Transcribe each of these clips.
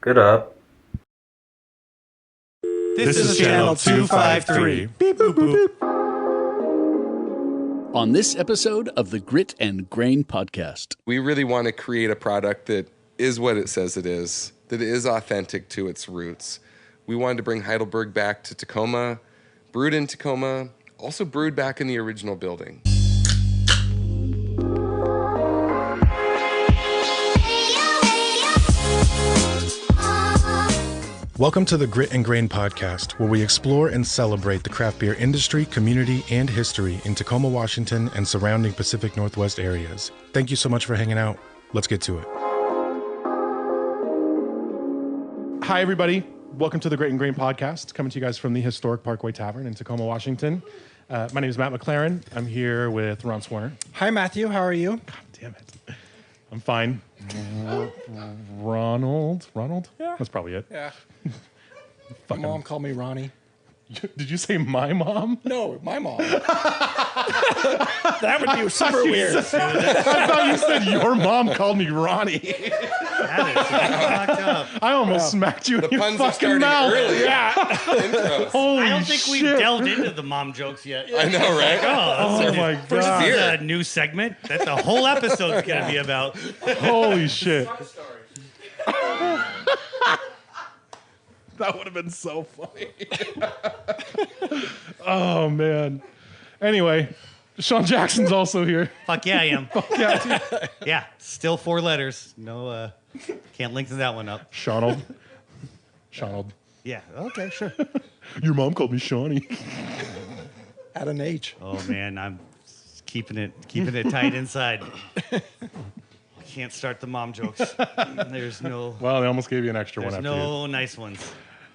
it up. This is channel 253. Beep, boop, boop. On this episode of the Grit and Grain podcast, we really want to create a product that is what it says it is, that is authentic to its roots. We wanted to bring Heidelberg back to Tacoma, brewed in Tacoma, also brewed back in the original building. Welcome to the Grit and Grain podcast, where we explore and celebrate the craft beer industry, community, and history in Tacoma, Washington, and surrounding Pacific Northwest areas. Thank you so much for hanging out. Let's get to it. Hi, everybody. Welcome to the Grit and Grain podcast, coming to you guys from the historic Parkway Tavern in Tacoma, Washington. My name is Matt McLaren. I'm here with Ron Swarner. Hi, Matthew. How are you? God damn it. I'm fine. Ronald? Yeah. That's probably it. Yeah. Fucking- My mom called me Ronnie. Did you say my mom? No, my mom. That would be super weird. I thought you said your mom called me Ronnie. That is fucked up. I almost smacked you The in your puns are fucking starting mouth. early. Yeah. Intros. Holy I don't think shit. we've delved into the mom jokes yet. I know, right? Oh my First god. is a new segment that the whole episode's going to be about. Holy shit. That would have been so funny. Oh man. Anyway, Sean Jackson's also here. Fuck yeah, I am. Yeah, dude. Yeah, still 4 letters. No, can't lengthen that one up. Shonald. Yeah, okay, sure. Your mom called me Shawnee. At an H. Oh man, I'm keeping it tight inside. Can't start the mom jokes. There's no Well, they almost gave you an extra one there's after you. no nice ones.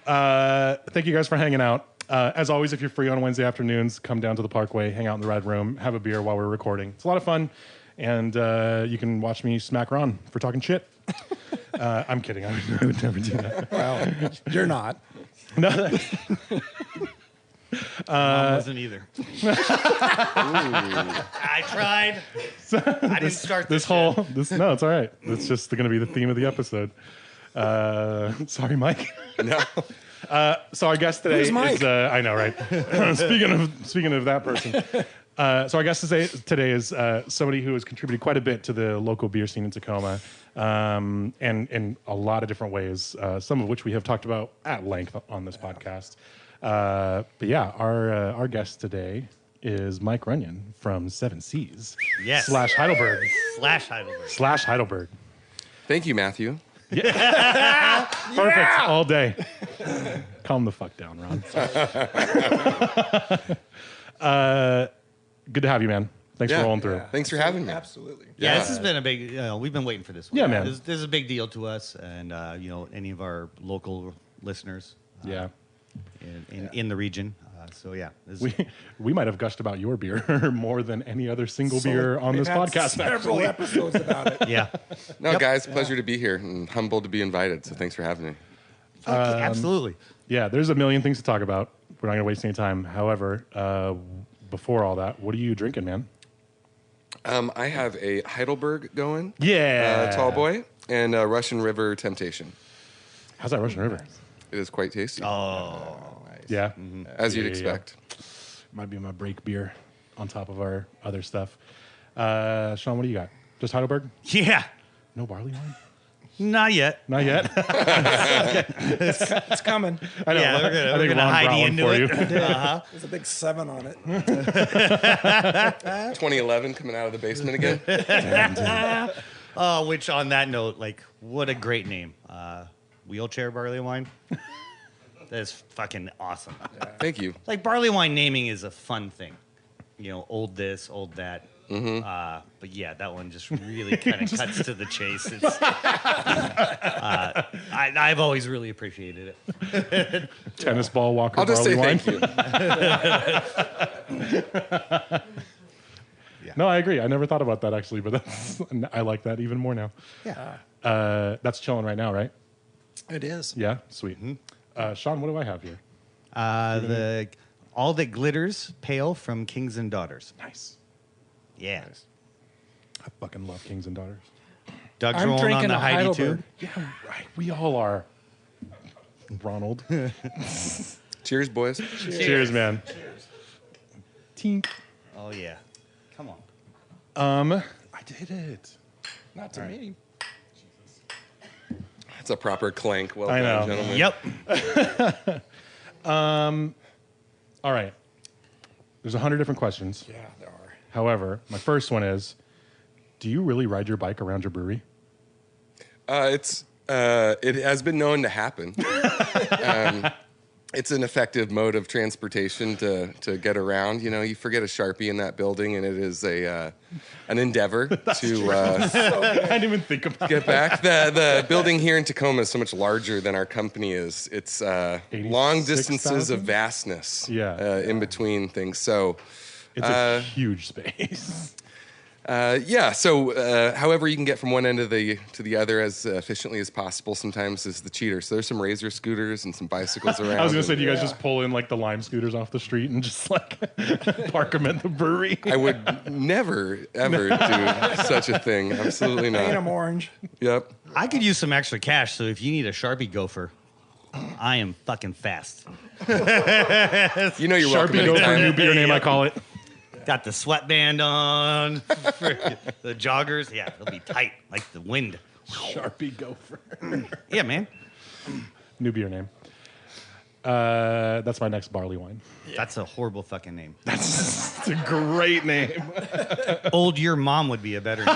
Thank you guys for hanging out. As always, if you're free on Wednesday afternoons, come down to the Parkway, hang out in the Red Room, have a beer while we're recording. It's a lot of fun, and you can watch me smack Ron for talking shit. I'm kidding. I would never do that. Well, you're not. No. Mom wasn't either. I tried. I didn't start this No, it's all right. It's just going to be the theme of the episode. Sorry, Mike. No. So our guest today Who's Mike? is I know, right? speaking of that person. So our guest today is somebody who has contributed quite a bit to the local beer scene in Tacoma, and in a lot of different ways. Some of which we have talked about at length on this podcast. But yeah, our guest today is Mike Runion from Seven Seas. Yes. / Heidelberg. / Heidelberg. Thank you, Matthew. Perfect. All day. Calm the fuck down, Ron. Good to have you, man. Thanks for rolling through. Thanks for having me. Absolutely. Yeah, this has been a big. We've been waiting for this one. Yeah, man. This is a big deal to us, and any of our local listeners. Yeah. In the region. So yeah, We might have gushed about your beer more than any other single beer on this We've had podcast. several Actually. episodes about it. yeah, No, guys, pleasure to be here and humbled to be invited. So thanks for having me. absolutely. Yeah, there's a million things to talk about. We're not going to waste any time. However, before all that, what are you drinking, man? I have a Heidelberg going, Yeah. Tall Boy, and a Russian River Temptation. How's that Russian River? It is quite tasty, Oh, Yeah. as you'd Yeah. expect. Might be my break beer on top of our other stuff. Sean, what do you got? Just Heidelberg? yeah. No barley wine? Not yet. Not yet. It's coming. I know. Yeah, I we're think gonna Ron hide brought you one into for it. you. There's a big 7 on it. 2011 coming out of the basement again. Which on that note, what a great name. Wheelchair barley wine. That's fucking awesome. Thank you. Barley wine naming is a fun thing. Old this, old that. But yeah, that one just really kind of cuts to the chase. It's, I've always really appreciated it. Tennis ball walker I'll just barley say wine. thank you. No, I agree. I never thought about that actually, but I like that even more now. Yeah. That's chilling right now, right? It is. Yeah, sweet. Sean, what do I have here? The All That Glitters Pale from Kings and Daughters. Nice. Yeah. I fucking love Kings and Daughters. Doug's I'm rolling on drinking the a Heidi Heidelberg. too. Yeah, right. We all are. Ronald. Cheers, boys. Cheers, man. Tink. Oh yeah. Come on. I did it. Not to me. That's a proper clank. Well I done, know. gentlemen. Yep. All right. There's 100 different questions. Yeah, there are. However, my first one is, do you really ride your bike around your brewery? It has been known to happen. It's an effective mode of transportation to get around. You know, you forget a Sharpie in that building, and it is an endeavor to I didn't even think about get back. The building here in Tacoma is so much larger than our company is. It's long distances of 86,000? vastness Yeah. in between things. So It's a huge space. however you can get from one end of to the other as efficiently as possible sometimes is the cheater. So there's some razor scooters and some bicycles around. I was going to say, do you guys just pull in like the Lime scooters off the street and just like park them at the brewery? I would never, ever do such a thing. Absolutely Paint them not. orange. Yep. I could use some extra cash, so if you need a Sharpie gopher, I am fucking fast. You know you're welcome Sharpie Gopher, anytime. new beer name, I call it. Got the sweatband on for the joggers. Yeah, it'll be tight like the wind. Sharpie Gopher. Yeah, man. New beer name. That's my next barley wine. That's a horrible fucking name. It's a great name. Old Your Mom would be a better name.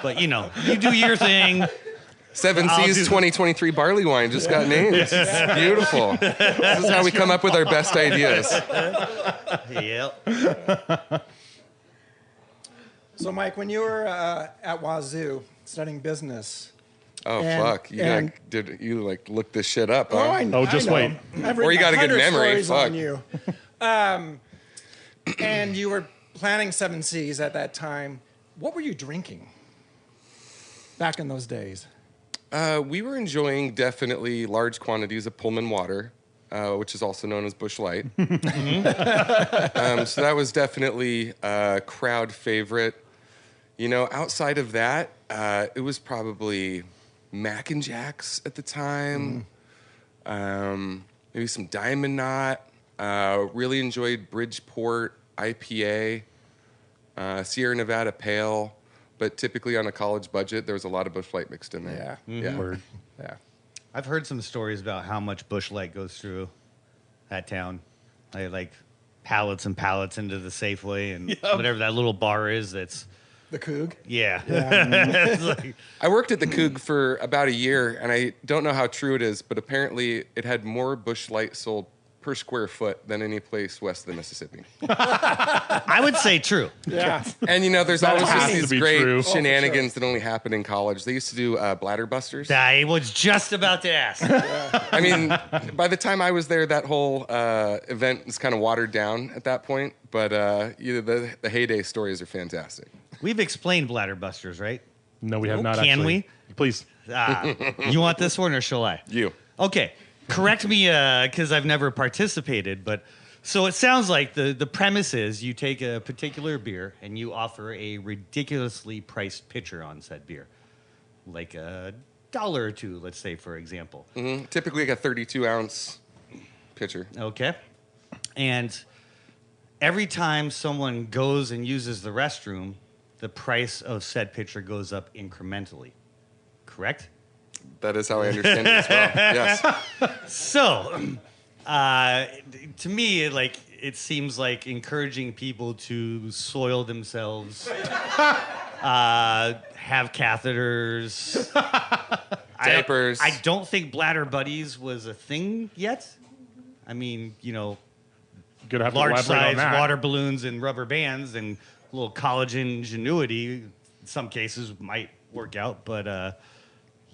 But you know, you do your thing. Seven I'll Seas do- 2023 barley wine just got named. It's beautiful. This is how we come up with our best ideas. Yep. So, Mike, when you were at Wazoo studying business, Oh And- fuck! and- Did you like look this shit up? Huh? Oh, just know. wait. I've Or you got a good 100 memory, stories fuck. on you. And you were planning Seven Seas at that time. What were you drinking back in those days? We were enjoying definitely large quantities of Pullman water, which is also known as Busch Light. So that was definitely a crowd favorite. You know, outside of that, it was probably Mac and Jacks at the time. Maybe some Diamond Knot. Really enjoyed Bridgeport IPA, Sierra Nevada Pale. But typically on a college budget, there was a lot of Busch Light mixed in there. Yeah. Word. Yeah. I've heard some stories about how much Busch Light goes through that town. Like pallets and pallets into the Safeway and whatever that little bar is. That's The Coug. yeah. Yeah. It's like, I worked at the Coug for about a year, and I don't know how true it is, but apparently it had more Busch Light sold per square foot than any place west of the Mississippi. I would say true. Yeah. And you know, there's That always has just to these be great true. shenanigans that only happen in college. They used to do bladder busters. I was just about to ask. I mean, by the time I was there, that whole event was kind of watered down at that point. But the heyday stories are fantastic. We've explained bladder busters, right? No, we have not Can actually. we? Please. You want this one or shall I? You. Okay. Correct me because I've never participated, but so it sounds like the premise is you take a particular beer and you offer a ridiculously priced pitcher on said beer, like $1 or $2, let's say, for example. Typically like a 32-ounce pitcher. Okay. And every time someone goes and uses the restroom, the price of said pitcher goes up incrementally. Correct? That is how I understand it as well. Yes. So, to me, it seems like encouraging people to soil themselves, have catheters, Diapers. I don't think Bladder Buddies was a thing yet. I mean, you know, Gonna have to large elaborate on size that. water balloons and rubber bands and a little college ingenuity. In some cases might work out, but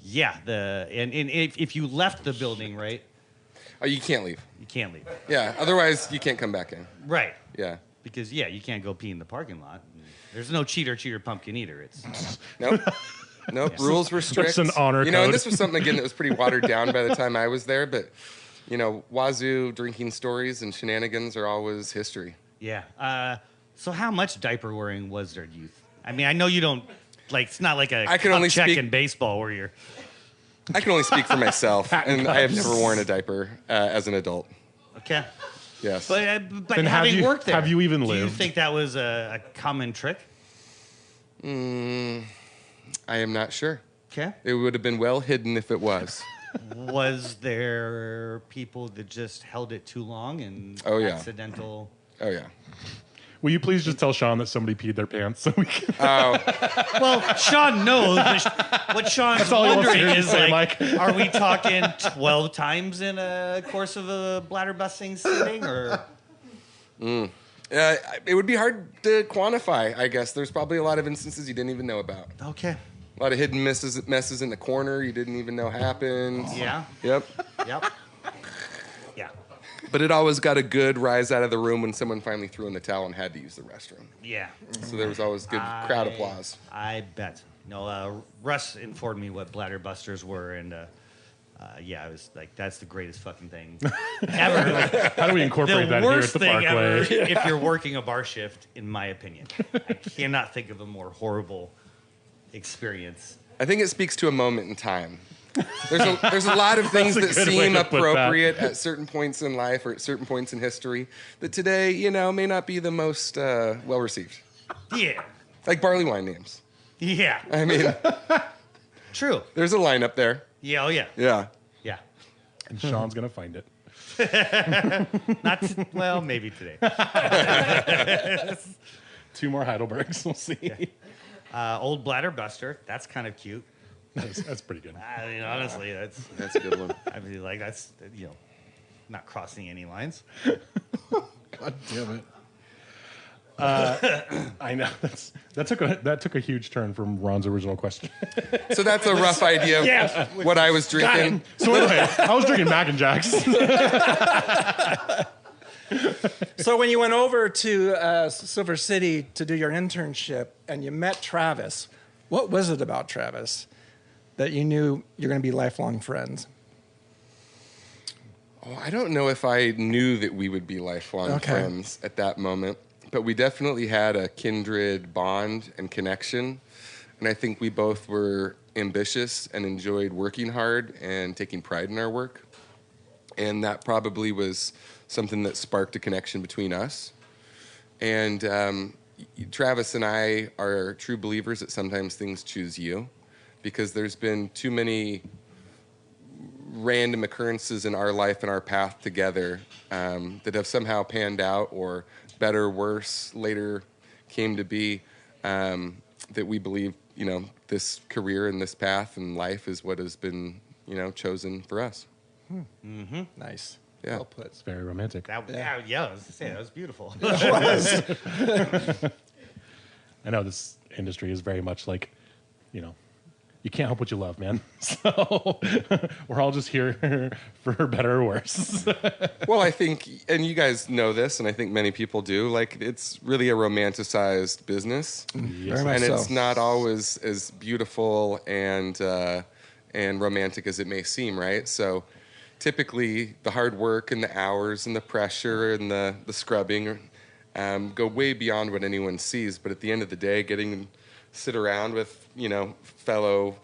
yeah, and if you left the building, right, Oh, you can't leave. you can't leave. Yeah. Otherwise, you can't come back in. Right. Yeah. Because you can't go pee in the parking lot. There's no cheater pumpkin eater. It's Nope. Nope. Rules were strict. an honor You know, and code. this was something again that was pretty watered down by the time I was there. But you know, Wazoo drinking stories and shenanigans are always history. yeah. So how much diaper wearing was there, youth? I mean, I know you don't like. It's not like a I can cup only check speak- in baseball where you're. I can only speak for myself, and I have never worn a diaper as an adult. Okay. Yes. But Then have having you- worked there, have you even do you lived? think that was a common trick? I am not sure. Okay. It would have been well hidden if it was. Was there people that just held it too long and Oh, yeah. accidental? Oh, yeah. Will you please just tell Sean that somebody peed their pants so we can? Well, Sean knows. But what Sean's all he wants to wondering hear you is say, like, Mike. are we talking 12 times in a course of a bladder busting sitting, or? It would be hard to quantify, I guess. There's probably a lot of instances you didn't even know about. Okay. A lot of hidden messes in the corner you didn't even know happened. Yeah. Yep. Yep. Yeah. But it always got a good rise out of the room when someone finally threw in the towel and had to use the restroom. Yeah. So there was always good crowd applause. I bet. No, Russ informed me what bladder busters were, and yeah, I was like, that's the greatest fucking thing ever. Like, How do we incorporate that here at worst the thing Parkway? ever if you're working a bar shift, in my opinion. I cannot think of a more horrible experience. I think it speaks to a moment in time. There's a lot of things That's a that good way seem to put that. appropriate at certain points in life or at certain points in history that today, may not be the most well received. Yeah. Like barley wine names. Yeah. I mean, True. there's a line up there. Yeah. Oh, yeah. Yeah. Yeah. And Sean's gonna find it. Well, maybe today. 2 more Heidelbergs. We'll see. Old bladder buster. That's kind of cute. That's pretty good. I mean, honestly, That's a good one. I mean, like, that's, not crossing any lines. God damn it. I know that took a huge turn from Ron's original question. So that's a rough idea of what I was drinking. So anyway, I was drinking Mac and Jacks. So when you went over to Silver City to do your internship and you met Travis, what was it about Travis that you knew you're going to be lifelong friends? Oh, I don't know if I knew that we would be lifelong friends at that moment, but we definitely had a kindred bond and connection. And I think we both were ambitious and enjoyed working hard and taking pride in our work. And that probably was something that sparked a connection between us. And Travis and I are true believers that sometimes things choose you, because there's been too many random occurrences in our life and our path together that have somehow panned out, or better, worse, later came to be, that we believe, this career and this path and life is what has been, chosen for us. Mm-hmm. Nice. Yeah. Well put. It's very romantic. I was gonna say, that was beautiful. I know this industry is very much like, you can't help what you love, man. So we're all just here for better or worse. Well, I think, and you guys know this, and I think many people do, like, it's really a romanticized business. Very much And so. it's not always as beautiful and romantic as it may seem, right? So typically the hard work and the hours and the pressure and the scrubbing go way beyond what anyone sees. But at the end of the day, getting to sit around with, fellow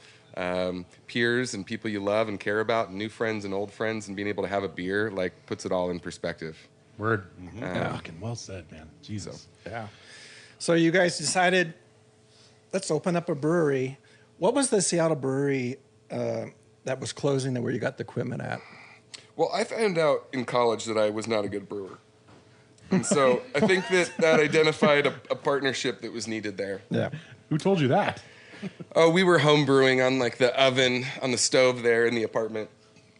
peers and people you love and care about, and new friends and old friends, and being able to have a beer, like, puts it all in perspective. Word. Fucking well said, man. Jesus. Yeah. So you guys decided, let's open up a brewery. What was the Seattle brewery that was closing where you got the equipment at? Well, I found out in college that I was not a good brewer. And so I think that identified a partnership that was needed there. Yeah. Who told you that? Oh, we were home brewing on, like, the oven on the stove there in the apartment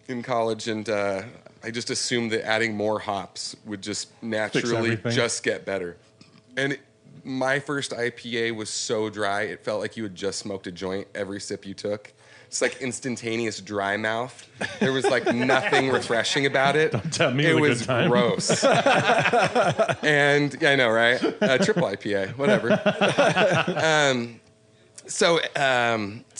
in college, and I just assumed that adding more hops would just naturally everything. just get better. And my first IPA was so dry, it felt like you had just smoked a joint every sip you took. It's like instantaneous dry mouth. There was, like, nothing refreshing about it. Don't tell me it it was a was good time. gross. And yeah, I know, right? Triple IPA, whatever. So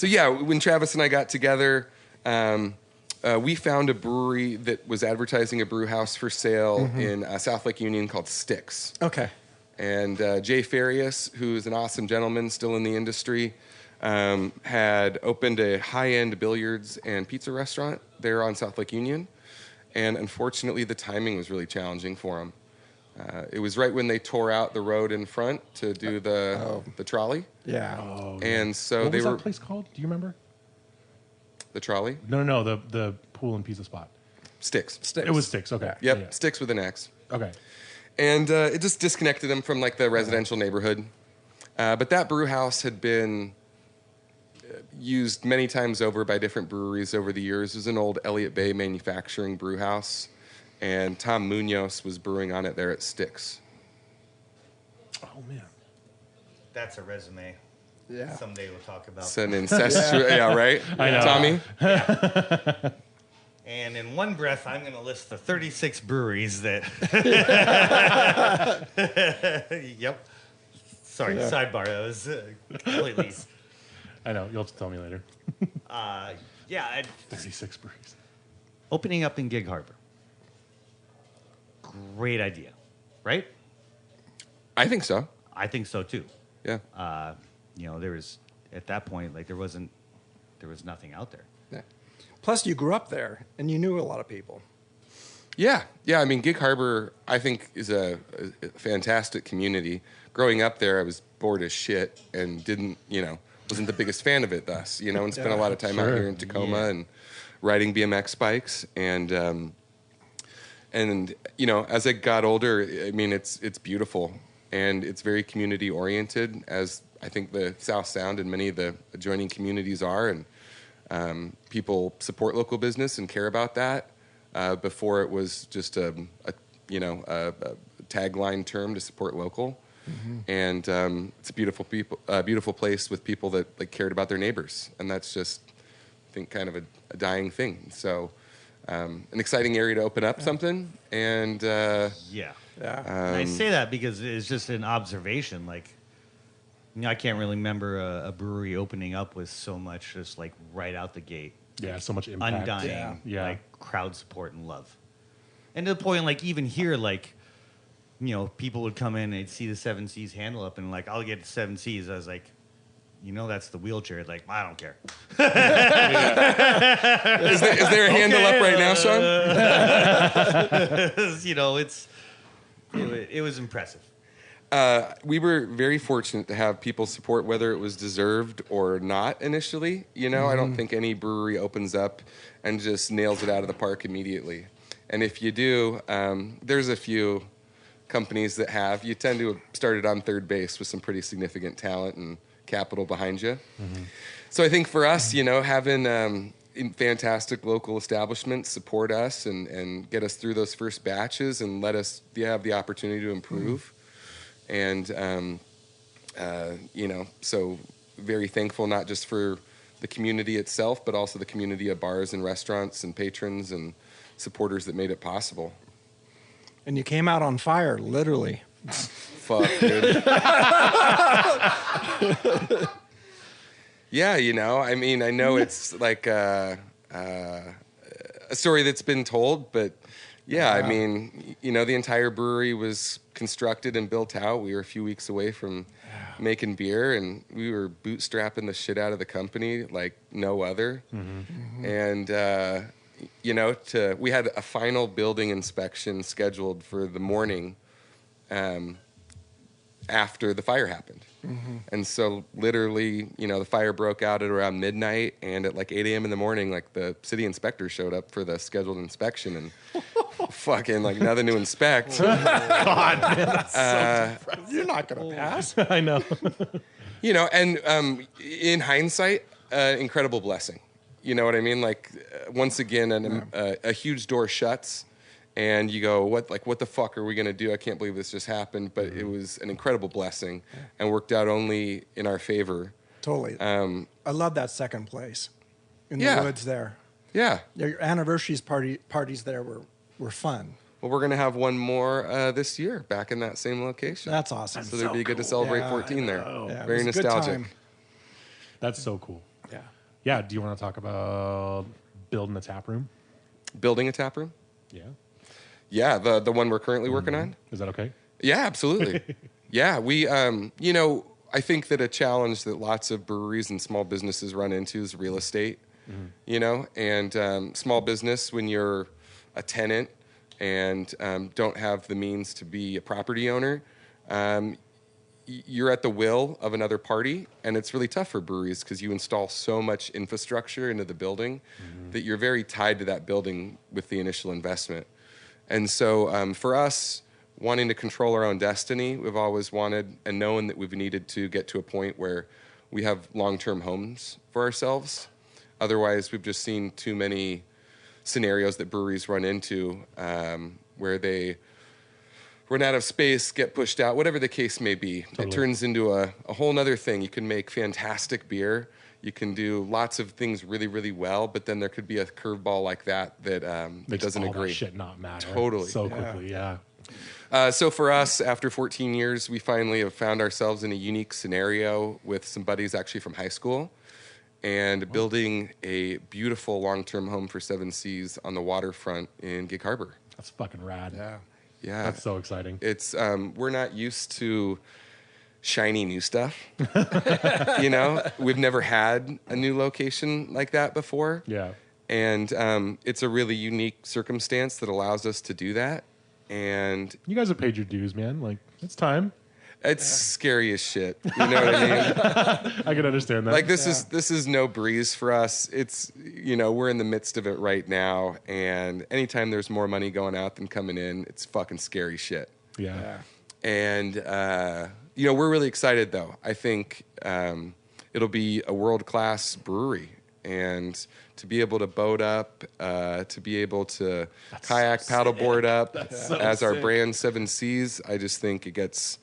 yeah, when Travis and I got together, we found a brewery that was advertising a brew house for sale in South Lake Union called Styx. Okay. And Jay Farias, who's an awesome gentleman still in the industry, had opened a high-end billiards and pizza restaurant there on South Lake Union. And unfortunately, the timing was really challenging for them. It was right when they tore out the road in front to do the trolley. Yeah. Oh, And so what they was were that place called? Do you remember? the trolley. No, the pool and pizza spot. Sticks. Sticks. It was Sticks. Okay. Yep, Yeah. Sticks with an X. Okay. And it just disconnected them from like the residential neighborhood. But that brew house had been used many times over by different breweries over the years. It was an old Elliott Bay manufacturing brew house, and Tom Munoz was brewing on it there at Sticks. Oh man. That's a resume. Yeah. Someday we'll talk about. It's an incestuous, yeah, right? I know. Tommy? And in one breath, I'm going to list the 36 breweries that. Yep. Sorry, sidebar. That was completely. I know. You'll have to tell me later. Yeah, 36 breweries. opening up in Gig Harbor. Great idea, right? I think so. I think so too. Yeah. There was at that point there was nothing out there. Yeah. Plus, you grew up there and you knew a lot of people. Yeah. I mean, Gig Harbor, I think, is a fantastic community. Growing up there, I was bored as shit and wasn't the biggest fan of it thus, and spent a lot of time out here in Tacoma and riding BMX bikes. And as I got older, I mean, it's beautiful and it's very community oriented, as I think the South Sound and many of the adjoining communities are. And people support local business and care about that. Before it was just a tagline term to support local. Mm-hmm. And it's a beautiful place with people that cared about their neighbors, and that's just, I think, kind of a dying thing. So, an exciting area to open up something, and And I Um, say that because it's just an observation. I can't really remember a brewery opening up with so much just right out the gate. Yeah, so much impact. Undying, Yeah. crowd support and love. And to the point, even here, people would come in and they'd see the 7 Seas handle up and I'll get the 7 Seas. I was like, that's the wheelchair. I don't care. is there a handle up right now, Sean? It was impressive. We were very fortunate to have people support, whether it was deserved or not initially. I don't think any brewery opens up and just nails it out of the park immediately. And if you do, there's a few companies that have. You tend to have started on third base with some pretty significant talent and capital behind you. Mm-hmm. So I think for us, having fantastic local establishments support us and get us through those first batches and let us have the opportunity to improve. And, so very thankful not just for the community itself, but also the community of bars and restaurants and patrons and supporters that made it possible. And you came out on fire, literally. Fuck, dude. Yeah, I mean, I know it's a story that's been told, but yeah, I mean, the entire brewery was constructed and built out. We were a few weeks away from making beer, and we were bootstrapping the shit out of the company like no other. Mm-hmm. And, we had a final building inspection scheduled for the morning after the fire happened. Mm-hmm. And so literally, the fire broke out at around midnight, and at 8 a.m. in the morning, the city inspector showed up for the scheduled inspection, and fucking nothing to inspect. God, man, that's so You're not going to pass. I know. And in hindsight, incredible blessing. You know what I mean? Once again, a huge door shuts, and you go, what the fuck are we going to do? I can't believe this just happened. But it was an incredible blessing and worked out only in our favor. Totally. I love that second place in the woods there. Yeah. Your anniversaries parties there were fun. Well, we're going to have one more this year back in that same location. That's awesome. So there'd be good to celebrate 14 there. Yeah, Very it was a good nostalgic. time. That's so cool. Yeah. Yeah. Do you want to talk about building a tap room? Building a tap room? Yeah. Yeah, the one we're currently working on. Is that okay? Yeah, absolutely. Yeah, we, I I think that a challenge that lots of breweries and small businesses run into is real estate, you know, and small business, when you're a tenant and don't have the means to be a property owner, you're at the will of another party, and it's really tough for breweries because you install so much infrastructure into the building that you're very tied to that building with the initial investment. And so for us, wanting to control our own destiny, we've always wanted and known that we've needed to get to a point where we have long-term homes for ourselves. Otherwise, we've just seen too many scenarios that breweries run into where they run out of space, get pushed out, whatever the case may be. Totally. It turns into a whole nother thing. You can make fantastic beer. You can do lots of things really, really well, but then there could be a curveball like that doesn't all agree. That shit not matter. Totally. So quickly, yeah. So for us, after 14 years, we finally have found ourselves in a unique scenario with some buddies actually from high school and building a beautiful long-term home for Seven Seas on the waterfront in Gig Habor. That's fucking rad. Yeah. That's so exciting. It's we're not used to shiny new stuff. You know, we've never had a new location like that before. Yeah. And it's a really unique circumstance that allows us to do that. And you guys have paid your dues, man. Like, it's time. It's scary as shit. You know what I mean? I can understand that. Like this is no breeze for us. It's, you know, we're in the midst of it right now, and anytime there's more money going out than coming in, it's fucking scary shit. Yeah. And you know, we're really excited though. I think it'll be a world-class brewery, and to be able to boat up, to be able to kayak, paddleboard up as our brand Seven Seas, I just think it gets,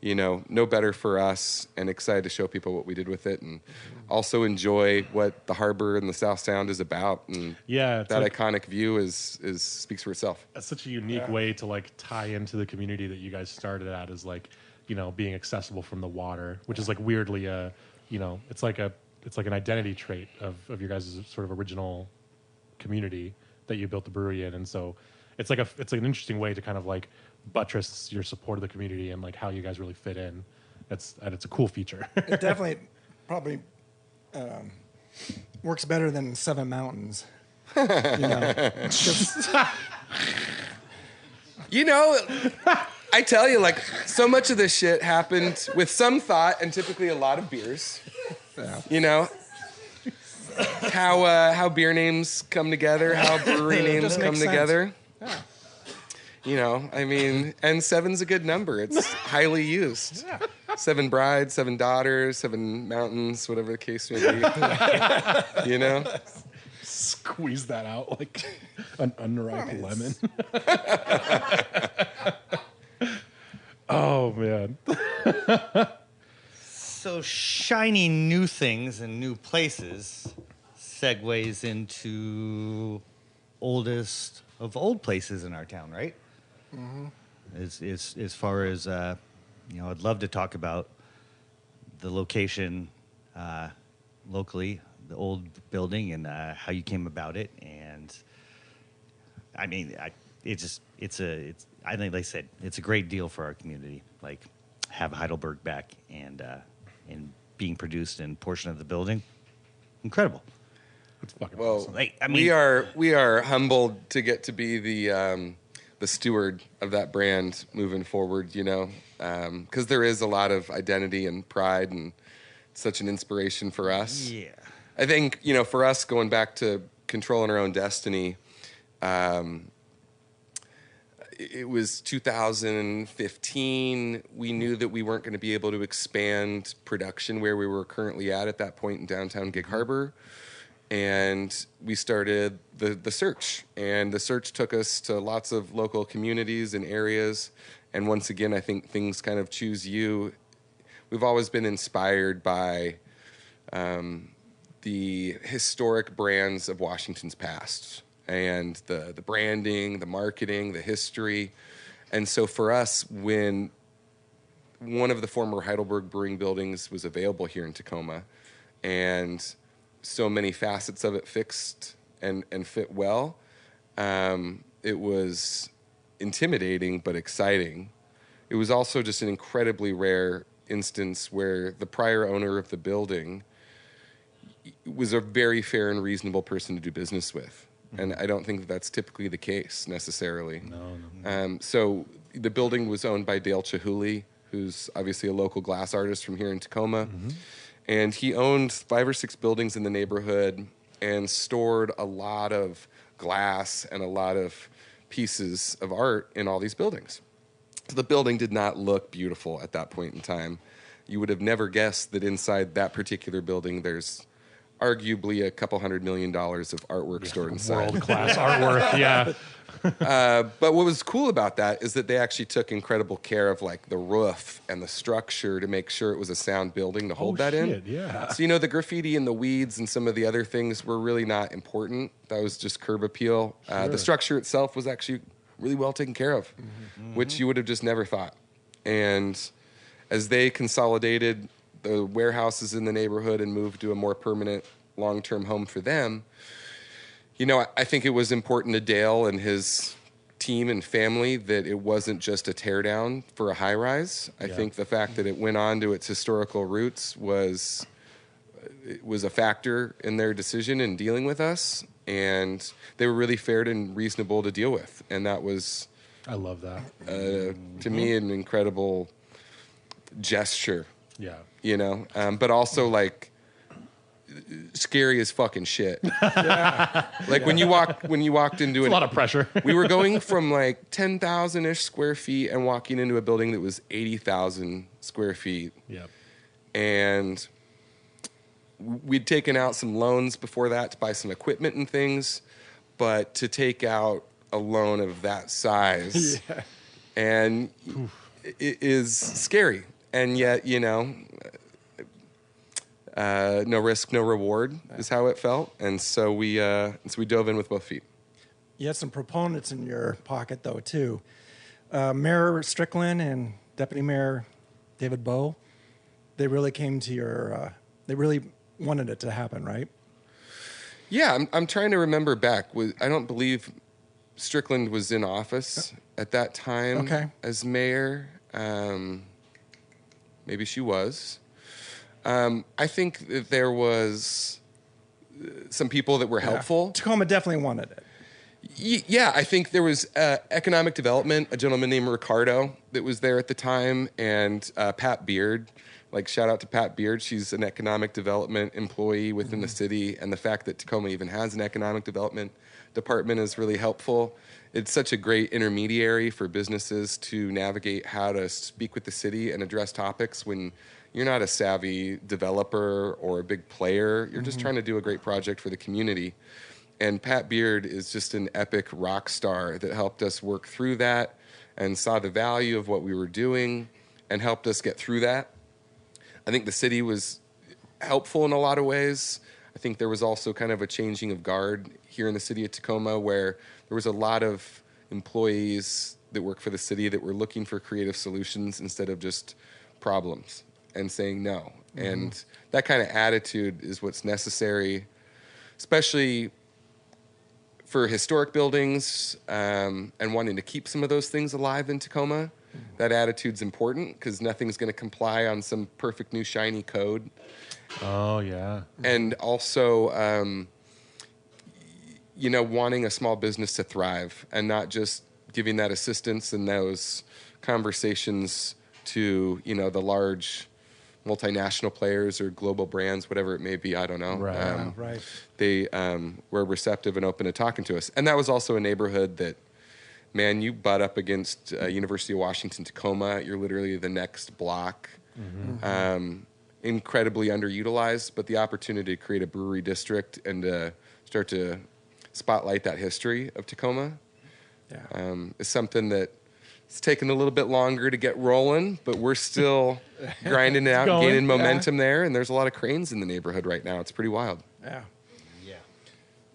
you know, no better for us, and excited to show people what we did with it, and also enjoy what the harbor and the South Sound is about. And that iconic view is speaks for itself. That's such a unique way to like tie into the community that you guys started at, is like, you know, being accessible from the water, which is like weirdly you know, it's like an identity trait of your guys' sort of original community that you built the brewery in. And so it's like an interesting way to kind of like buttress your support of the community and like how you guys really fit in. It's a cool feature. It definitely probably works better than Seven Mountains. You know, you know, I tell you, like, so much of this shit happened with some thought and typically a lot of beers. You know, how beer names come together, how brewery names come together. Yeah. You know, I mean, and seven's a good number. It's highly used. Yeah. 7 brides, 7 daughters, 7 mountains, whatever the case may be. You know? Squeeze that out like an unripe lemon. Oh, man. So shiny new things and new places segues into oldest of old places in our town, right? As far as you know, I'd love to talk about the location locally, the old building, and how you came about it. And I mean, I think, like I said, it's a great deal for our community. Like, have Heidelberg back and being produced in portion of the building, incredible. It's fucking well, awesome. Like, I mean, we are humbled to get to be the steward of that brand moving forward. You know, because there is a lot of identity and pride, and such an inspiration for us. Yeah, I think, you know, for us, going back to controlling our own destiny. It was 2015. We knew that we weren't going to be able to expand production where we were currently at that point in downtown Gig Habor. And we started the search. And the search took us to lots of local communities and areas. And once again, I think things kind of choose you. We've always been inspired by the historic brands of Washington's past, and the branding, the marketing, the history. And so for us, when one of the former Heidelberg Brewing buildings was available here in Tacoma, and so many facets of it fixed and fit well, it was intimidating but exciting. It was also just an incredibly rare instance where the prior owner of the building was a very fair and reasonable person to do business with. And I don't think that that's typically the case necessarily. No. So the building was owned by Dale Chihuly, who's obviously a local glass artist from here in Tacoma. And he owned 5 or 6 buildings in the neighborhood and stored a lot of glass and a lot of pieces of art in all these buildings. So the building did not look beautiful at that point in time. You would have never guessed that inside that particular building there's arguably a couple $100 million of artwork stored inside. World-class artwork, yeah. But what was cool about that is that they actually took incredible care of like the roof and the structure to make sure it was a sound building to hold that in. Yeah. So, the graffiti and the weeds and some of the other things were really not important. That was just curb appeal. The structure itself was actually really well taken care of, which you would have just never thought. And as they consolidated the warehouses in the neighborhood and moved to a more permanent long-term home for them, I think it was important to Dale and his team and family that it wasn't just a teardown for a high-rise. I think the fact that it went on to its historical roots was a factor in their decision in dealing with us, and they were really fair and reasonable to deal with. And that was, I love that. to me, an incredible gesture. Yeah. But also like scary as fucking shit. Like when you walked into a lot of pressure. We were going from like 10,000-ish square feet and walking into a building that was 80,000 square feet. Yeah. And we'd taken out some loans before that to buy some equipment and things, but to take out a loan of that size and it is scary. And yet, no risk, no reward is how it felt. And so we dove in with both feet. You had some proponents in your pocket, though, too. Mayor Strickland and Deputy Mayor David Bowe, they really came to your, they really wanted it to happen, right? Yeah, I'm trying to remember back. I don't believe Strickland was in office at that time as mayor. Maybe she was. I think that there was some people that were helpful. Tacoma definitely wanted it. Yeah, I think there was economic development, a gentleman named Ricardo that was there at the time, and Pat Beard. Like, shout out to Pat Beard. She's an economic development employee within the city, and the fact that Tacoma even has an economic development department is really helpful. It's such a great intermediary for businesses to navigate how to speak with the city and address topics when you're not a savvy developer or a big player. You're just trying to do a great project for the community. And Pat Beard is just an epic rock star that helped us work through that and saw the value of what we were doing and helped us get through that. I think the city was helpful in a lot of ways. I think there was also kind of a changing of guard here in the city of Tacoma where there was a lot of employees that work for the city that were looking for creative solutions instead of just problems and saying no. And that kind of attitude is what's necessary, especially for historic buildings and wanting to keep some of those things alive in Tacoma. That attitude's important because nothing's going to comply on some perfect new shiny code. Oh, yeah. And also, wanting a small business to thrive and not just giving that assistance and those conversations to, the large multinational players or global brands, whatever it may be. I don't know. Right. They were receptive and open to talking to us. And that was also a neighborhood that, man, you butt up against University of Washington, Tacoma. You're literally the next block. Incredibly underutilized, but the opportunity to create a brewery district and to start to spotlight that history of Tacoma is something that it's taken a little bit longer to get rolling, but we're still grinding it out and gaining momentum there. And there's a lot of cranes in the neighborhood right now. It's pretty wild. Yeah.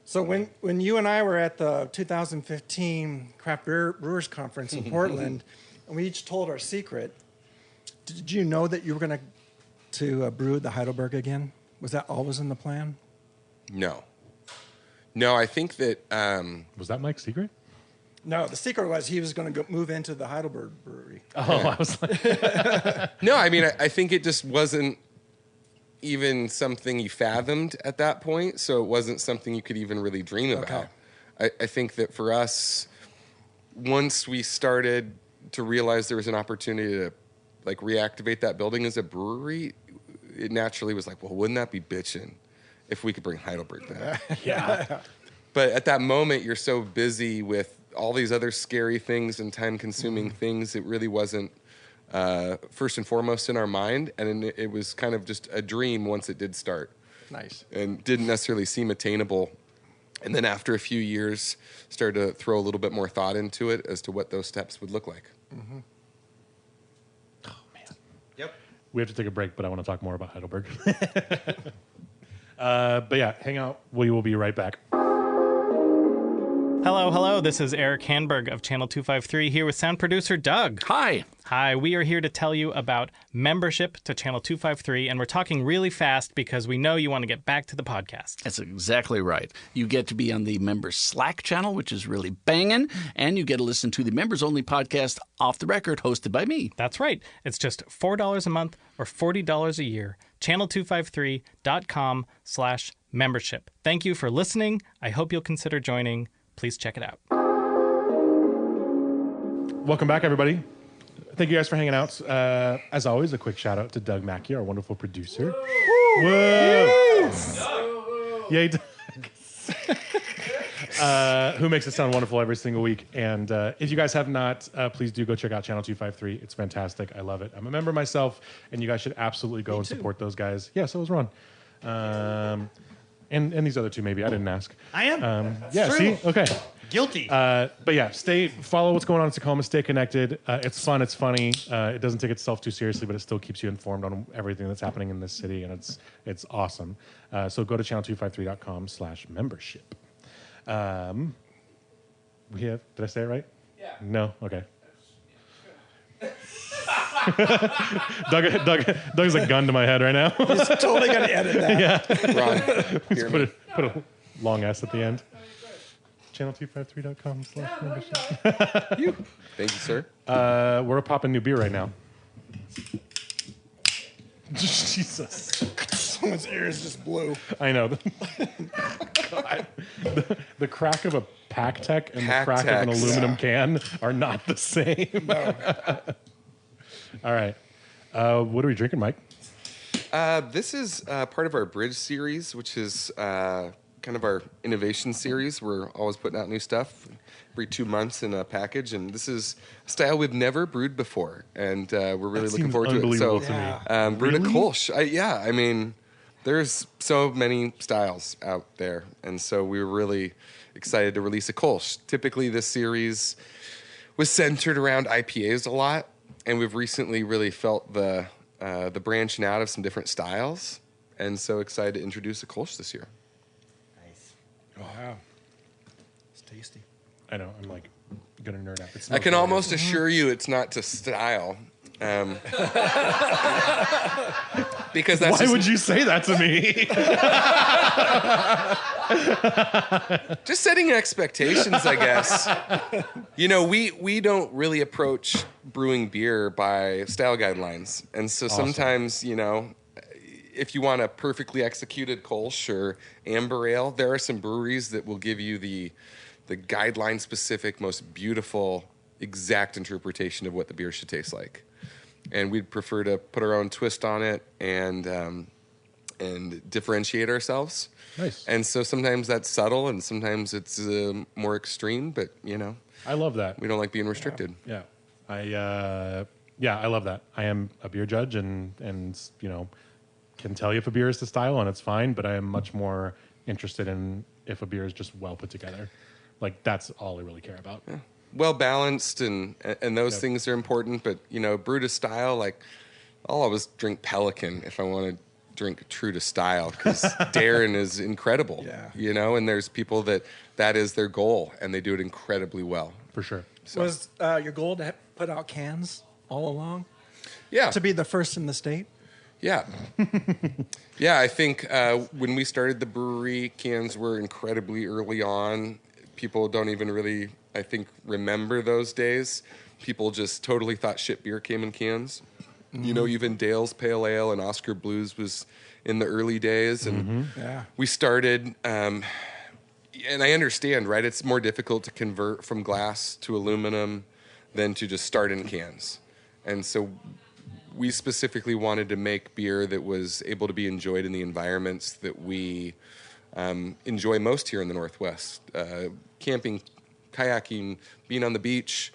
So when you and I were at the 2015 Craft Brewers Conference in Portland, and we each told our secret, did you know that you were going to brew the Heidelberg again? Was that always in the plan? No, I think that... was that Mike's secret? No, the secret was he was going to move into the Heidelberg Brewery. Oh, I was like, No, I mean, I think it just wasn't even something you fathomed at that point. So it wasn't something you could even really dream about. I think that for us, once we started to realize there was an opportunity to like reactivate that building as a brewery, it naturally was like, well, wouldn't that be bitchin' if we could bring Heidelberg back? yeah. But at that moment, you're so busy with all these other scary things and time-consuming things, it really wasn't first and foremost in our mind. And it was kind of just a dream once it did start. Nice. And didn't necessarily seem attainable. And then after a few years, started to throw a little bit more thought into it as to what those steps would look like. Mm-hmm. Yep. We have to take a break, but I want to talk more about Heidelberg. But yeah, hang out. We will be right back. Hello. This is Eric Hanberg of Channel 253 here with sound producer Doug. Hi. Hi, we are here to tell you about membership to Channel 253, and we're talking really fast because we know you want to get back to the podcast. That's exactly right. You get to be on the members Slack channel, which is really banging, and you get to listen to the members-only podcast Off the Record, hosted by me. That's right. It's just $4 a month or $40 a year. Channel253.com/membership. Thank you for listening. I hope you'll consider joining. Please check it out. Welcome back, everybody. Thank you guys for hanging out. As always, a quick shout out to Doug Mackey, our wonderful producer. Whoa! Yay, Doug. Who makes it sound wonderful every single week. And if you guys have not, please do go check out Channel 253. It's fantastic. I love it. I'm a member myself, and you guys should absolutely go and support those guys. Yeah, so was Ron. And these other two, maybe. I didn't ask. I am. Yeah, True. see? Okay. Guilty. But yeah, follow what's going on in Tacoma. Stay connected. It's fun. It's funny. It doesn't take itself too seriously, but it still keeps you informed on everything that's happening in this city, and it's awesome. So go to channel253.com/membership. Did I say it right? Yeah. No? Okay. Doug's a gun to my head right now. He's totally going to edit that. Yeah. Ron, hear me. Put a long S at the end. Channel253.com/membership. Thank you, sir. We're popping new beer right now. Jesus. Someone's ears just blew. I know. God. The crack of a pack tech and the crack of an Pack-Tex. aluminum can are not the same. No. All right. What are we drinking, Mike? This is part of our Bridge series, which is kind of our innovation series. We're always putting out new stuff every 2 months in a package, and this is a style we've never brewed before, and we're really That looking seems forward to it. unbelievable So, to me. brewed a Really? Kolsch. I mean, there's so many styles out there, and so we were really excited to release a Kolsch. Typically, this series was centered around IPAs a lot, and we've recently really felt the branching out of some different styles, and so excited to introduce a Kolsch this year. Nice. Wow. It's tasty. I know. I'm like gonna nerd out. I can almost assure you it's not to style. Because that's Why would you say that to me? just setting expectations, I guess. You know, we don't really approach brewing beer by style guidelines. And so sometimes, you know, if you want a perfectly executed Kolsch or amber ale, there are some breweries that will give you the guideline-specific, most beautiful, exact interpretation of what the beer should taste like. And we'd prefer to put our own twist on it and differentiate ourselves. Nice. And so sometimes that's subtle, and sometimes it's more extreme. But you know, I love that. we don't like being restricted. Yeah. I love that. I am a beer judge and you know, can tell you if a beer is the style and it's fine, but I am much more interested in if a beer is just well put together. Like that's all I really care about. Yeah. Well balanced and those things are important. But you know, brew to style, like I'll always drink Pelican if I want to drink true to style because Darren is incredible. Yeah. You know, and there's people that is their goal and they do it incredibly well. For sure. So, Was your goal to put out cans all along? yeah. To be the first in the state? Yeah. Yeah, I think when we started the brewery, cans were incredibly early on. people don't even really, I think, remember those days. People just totally thought shit beer came in cans. You know, even Dale's Pale Ale and Oscar Blues was in the early days. And we started, and I understand, right? It's more difficult to convert from glass to aluminum than to just start in cans. And so we specifically wanted to make beer that was able to be enjoyed in the environments that we enjoy most here in the Northwest. Camping, kayaking, being on the beach.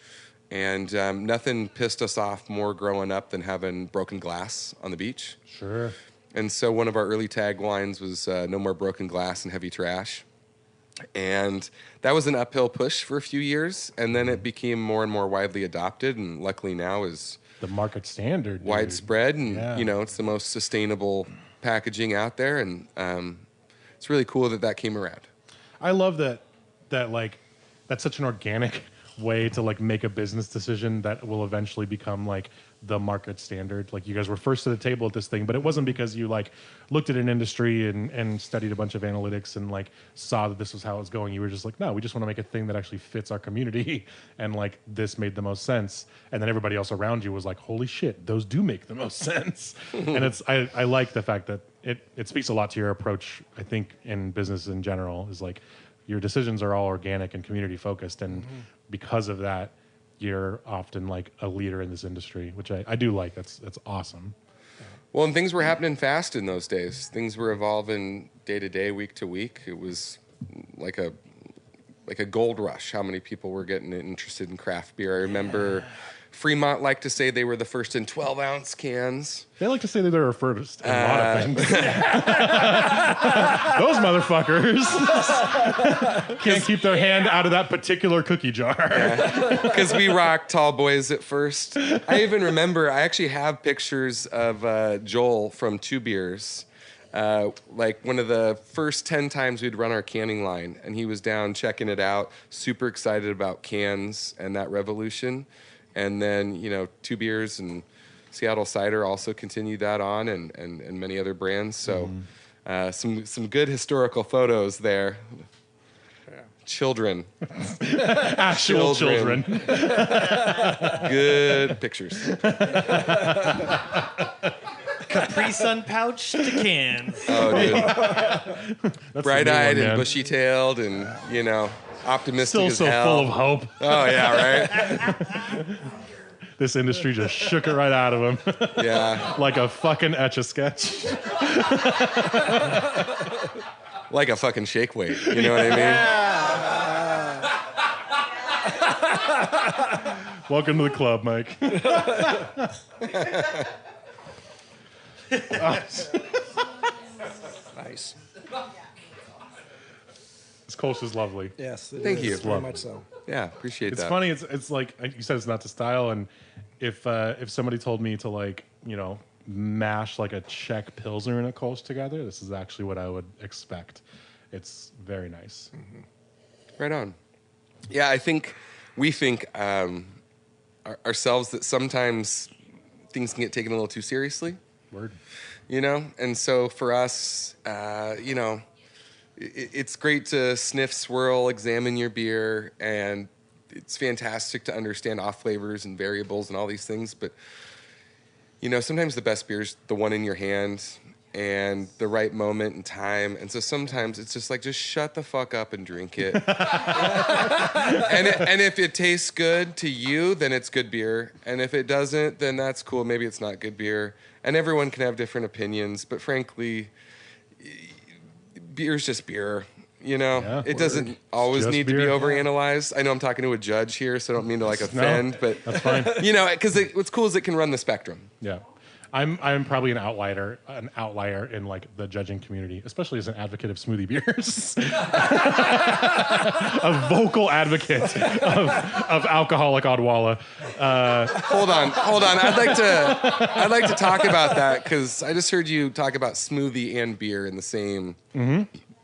And nothing pissed us off more growing up than having broken glass on the beach. Sure. And so one of our early taglines was no more broken glass and heavy trash. And that was an uphill push for a few years. And then it became more and more widely adopted. And luckily now is The market standard. Dude. widespread. And, you know, it's the most sustainable packaging out there. And it's really cool that came around. I love that like, that's such an organic way to like make a business decision that will eventually become like the market standard. Like you guys were first to the table at this thing, but it wasn't because you like looked at an industry and studied a bunch of analytics and like saw that this was how it was going. You were just like, no, we just want to make a thing that actually fits our community. And like this made the most sense. And then everybody else around you was like, holy shit, those do make the most sense. And I like the fact that it speaks a lot to your approach, I think, in business in general, is like your decisions are all organic and community focused. And because of that, you're often like a leader in this industry, which I do like. That's awesome. Well, and things were happening fast in those days. Things were evolving day to day, week to week. It was like a gold rush, how many people were getting interested in craft beer. I remember Fremont liked to say they were the first in 12-ounce cans. They like to say that they're first in a lot of things. Those motherfuckers can't keep their hand out of that particular cookie jar. Because we rocked tall boys at first. I even remember, I actually have pictures of Joel from Two Beers. Like one of the first 10 times we'd run our canning line, and he was down checking it out, super excited about cans and that revolution. And then, you know, Two Beers and Seattle Cider also continued that on, and many other brands. So some good historical photos there. Children. Actual children. Good pictures. Capri Sun pouch to cans. Oh, dude. Bright-eyed one, and bushy-tailed and, you know, optimistic Still as so hell. full of hope. Oh, yeah, right? This industry just shook it right out of him. Yeah. Like a fucking Etch-a-Sketch. Like a fucking shake weight. You know what I mean? Welcome to the club, Mike. Nice. This Kolsch is lovely. Yes. Thank you. Very much so. Yeah, appreciate It's that. funny. It's like you said, it's not the style. And if somebody told me to like, you know, mash like a Czech Pilsner and a Kolsch together, this is actually what I would expect. It's very nice. Right on. Yeah, we think ourselves that sometimes things can get taken a little too seriously. Word. You know? And so for us, you know, it's great to sniff, swirl, examine your beer, and it's fantastic to understand off flavors and variables and all these things. But, you know, sometimes the best beer is the one in your hand and the right moment and time. And so sometimes it's just like, just shut the fuck up and drink it. and if it tastes good to you, then it's good beer. And if it doesn't, then that's cool. Maybe it's not good beer. And everyone can have different opinions. But frankly, beer's just beer. You know, Yeah, it doesn't always just need to be beer. overanalyzed. I know I'm talking to a judge here, so I don't mean to like offend, but That's fine. you know, because what's cool is it can run the spectrum. Yeah. I'm probably an outlier in like the judging community, especially as an advocate of smoothie beers. A vocal advocate of alcoholic Odwalla. Hold on. I'd like to talk about that because I just heard you talk about smoothie and beer in the same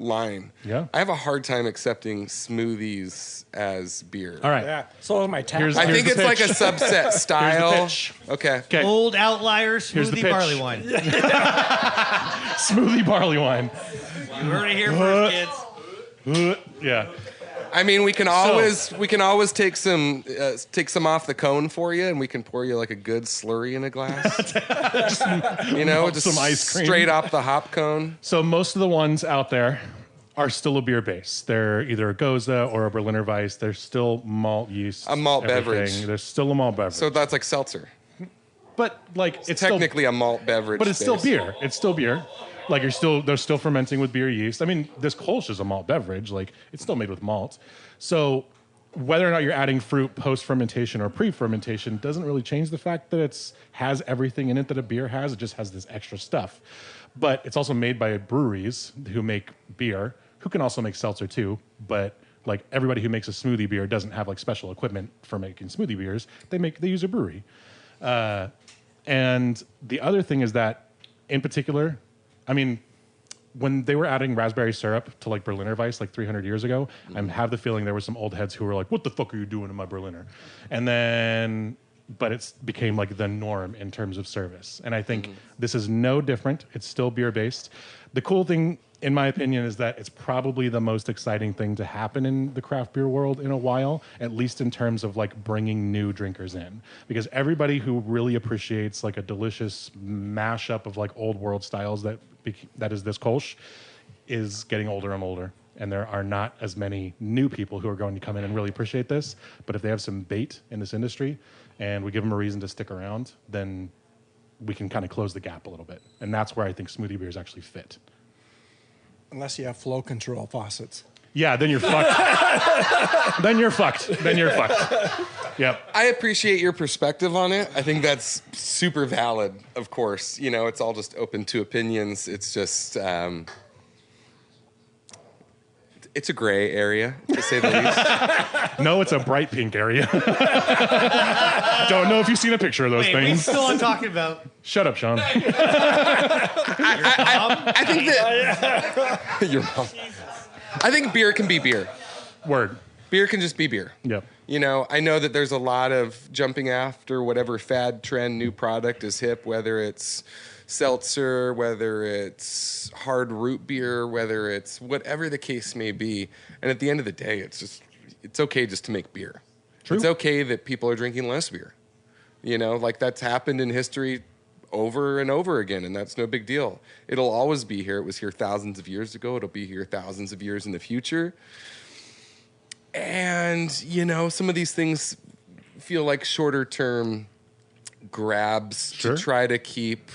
line. Yeah. I have a hard time accepting smoothies as beer. All right. Yeah. So is my tap. Here's- I think the it's like a pitch. subset style. pitch. Okay. Okay. Old outlier Here's the smoothie pitch. barley wine. Smoothie barley wine. You heard it here first, kids. Yeah. I mean, we can always take some off the cone for you, and we can pour you like a good slurry in a glass. just some ice cream straight off the hop cone. So most of the ones out there are still a beer base. They're either a Goza or a Berliner Weiss. They're still malt yeast. A malt everything. beverage. They're still a malt beverage. So that's like seltzer. But like it's Technically a malt beverage. but it's still base. beer. It's still beer. Like they're still fermenting with beer yeast. I mean, this Kolsch is a malt beverage. Like it's still made with malt. So whether or not you're adding fruit post fermentation or pre fermentation doesn't really change the fact that it has everything in it that a beer has. It just has this extra stuff. But it's also made by breweries who make beer, who can also make seltzer too. But like everybody who makes a smoothie beer doesn't have like special equipment for making smoothie beers. They use a brewery. And the other thing is that, in particular, I mean, when they were adding raspberry syrup to like Berliner Weiss like 300 years ago, I have the feeling there were some old heads who were like, "What the fuck are you doing in my Berliner?" And then, but it became like the norm in terms of service. And I think this is no different. It's still beer based. The cool thing, in my opinion, is that it's probably the most exciting thing to happen in the craft beer world in a while, at least in terms of like bringing new drinkers in. Because everybody who really appreciates like a delicious mashup of like old world styles that is this Kolsch is getting older and older. And there are not as many new people who are going to come in and really appreciate this. But if they have some bait in this industry and we give them a reason to stick around, then we can kind of close the gap a little bit. And that's where I think smoothie beers actually fit. Unless you have flow control faucets. Yeah, then you're fucked. Then you're fucked. Yep. I appreciate your perspective on it. I think that's super valid, of course. It's all just open to opinions. It's just, it's a gray area, to say the least. No, it's a bright pink area. Don't know if you've seen a picture of those We things. still are talking about. Shut up, Sean. I think that your mom. I think beer can be beer. Word. Beer can just be beer. Yep. I know that there's a lot of jumping after whatever fad trend new product is hip, whether it's seltzer, whether it's hard root beer, whether it's whatever the case may be. And at the end of the day, it's okay just to make beer. True. It's okay that people are drinking less beer. Like that's happened in history over and over again, and that's no big deal. It'll always be here. It was here thousands of years ago. It'll be here thousands of years in the future. And, some of these things feel like shorter term grabs Sure. to try to keep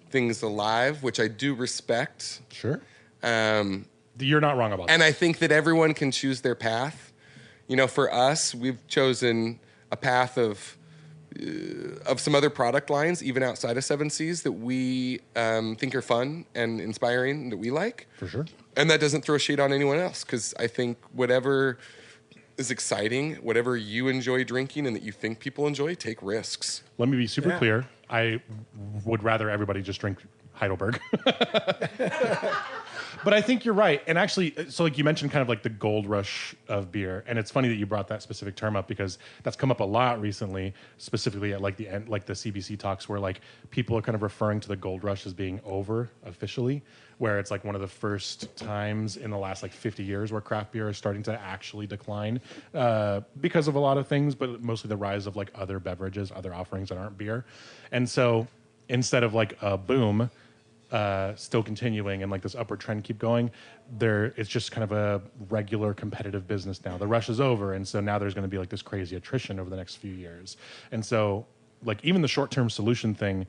things alive, which I do respect. Sure. You're not wrong about that. And I think that everyone can choose their path. For us, we've chosen a path of some other product lines, even outside of 7 Seas, that we think are fun and inspiring, that we like. For sure. And that doesn't throw shade on anyone else, because I think whatever is exciting, whatever you enjoy drinking and that you think people enjoy, take risks. Let me be super clear. I would rather everybody just drink Heidelberg. But I think you're right. And actually, so like you mentioned kind of like the gold rush of beer. And it's funny that you brought that specific term up because that's come up a lot recently, specifically at like the end, like the CBC talks where like people are kind of referring to the gold rush as being over officially, where it's like one of the first times in the last like 50 years where craft beer is starting to actually decline because of a lot of things, but mostly the rise of like other beverages, other offerings that aren't beer. And so instead of like a boom, still continuing and like this upward trend keep going, it's just kind of a regular competitive business now. The rush is over, and so now there's going to be like this crazy attrition over the next few years. And so like even the short-term solution thing,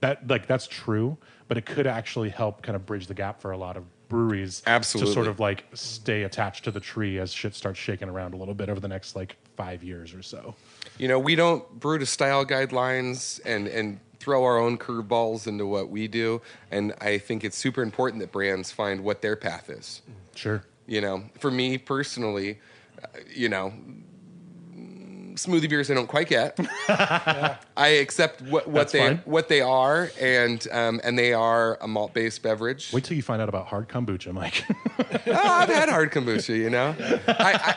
that's true, but it could actually help kind of bridge the gap for a lot of breweries. Absolutely. To sort of like stay attached to the tree as shit starts shaking around a little bit over the next like 5 years or so. We don't brew to style guidelines and throw our own curveballs into what we do. And I think it's super important that brands find what their path is. Sure. For me personally, smoothie beers I don't quite get. I accept what they are, and they are a malt-based beverage. Wait till you find out about hard kombucha, Mike. I've had hard kombucha,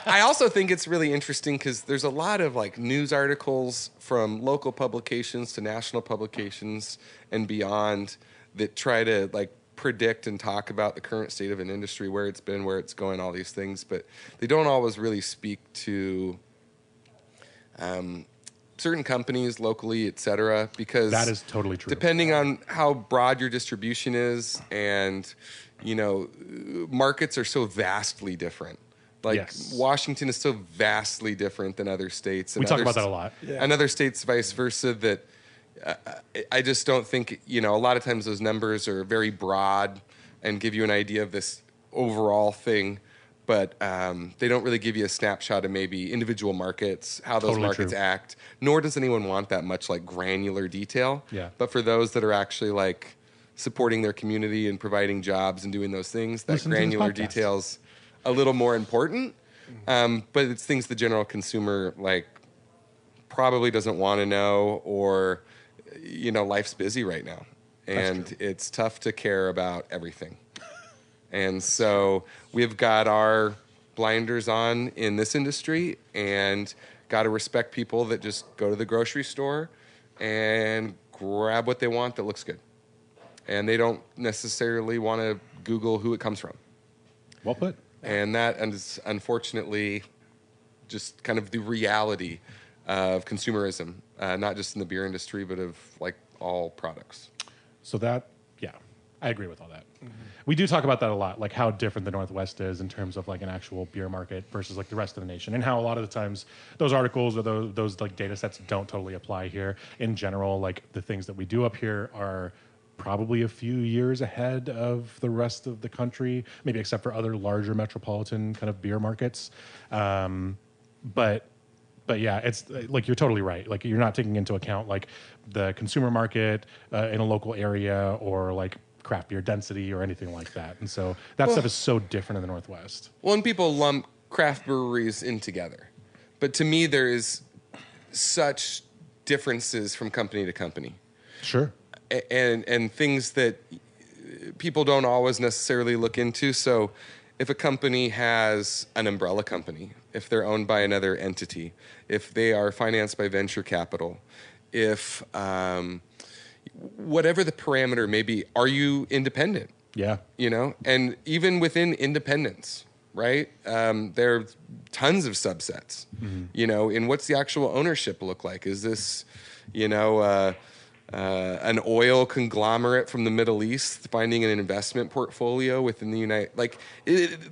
I also think it's really interesting because there's a lot of like news articles from local publications to national publications and beyond that try to like predict and talk about the current state of an industry, where it's been, where it's going, all these things, but they don't always really speak to certain companies locally, et cetera, because That is totally true. depending on how broad your distribution is, and markets are so vastly different. Like Yes. Washington is so vastly different than other states. And We talk other about that a lot. Yeah. And other states vice versa, that I just don't think, a lot of times those numbers are very broad and give you an idea of this overall thing, but they don't really give you a snapshot of maybe individual markets, how those Totally markets true. act, nor does anyone want that much like granular detail. Yeah. But for those that are actually like supporting their community and providing jobs and doing those things, that Listen to this granular podcast. detail's a little more important. But it's things the general consumer like probably doesn't want to know, or life's busy right now, and it's tough to care about everything. And so we've got our blinders on in this industry, and got to respect people that just go to the grocery store and grab what they want that looks good, and they don't necessarily want to Google who it comes from. Well put. And that is unfortunately just kind of the reality of consumerism, not just in the beer industry, but of like all products. So I agree with all that. We do talk about that a lot, like how different the Northwest is in terms of like an actual beer market versus like the rest of the nation, and how a lot of the times those articles or those like data sets don't totally apply here. In general, like the things that we do up here are probably a few years ahead of the rest of the country, maybe except for other larger metropolitan kind of beer markets. But yeah, it's like you're totally right. Like you're not taking into account like the consumer market in a local area, or like craft beer density or anything like that. And so that stuff is so different in the Northwest. Well, and people lump craft breweries in together, but to me, there is such differences from company to company. Sure. And things that people don't always necessarily look into. So if a company has an umbrella company, if they're owned by another entity, if they are financed by venture capital, if whatever the parameter may be, are you independent? Yeah. And even within independence, right? There are tons of subsets, and what's the actual ownership look like? Is this, an oil conglomerate from the Middle East finding an investment portfolio within the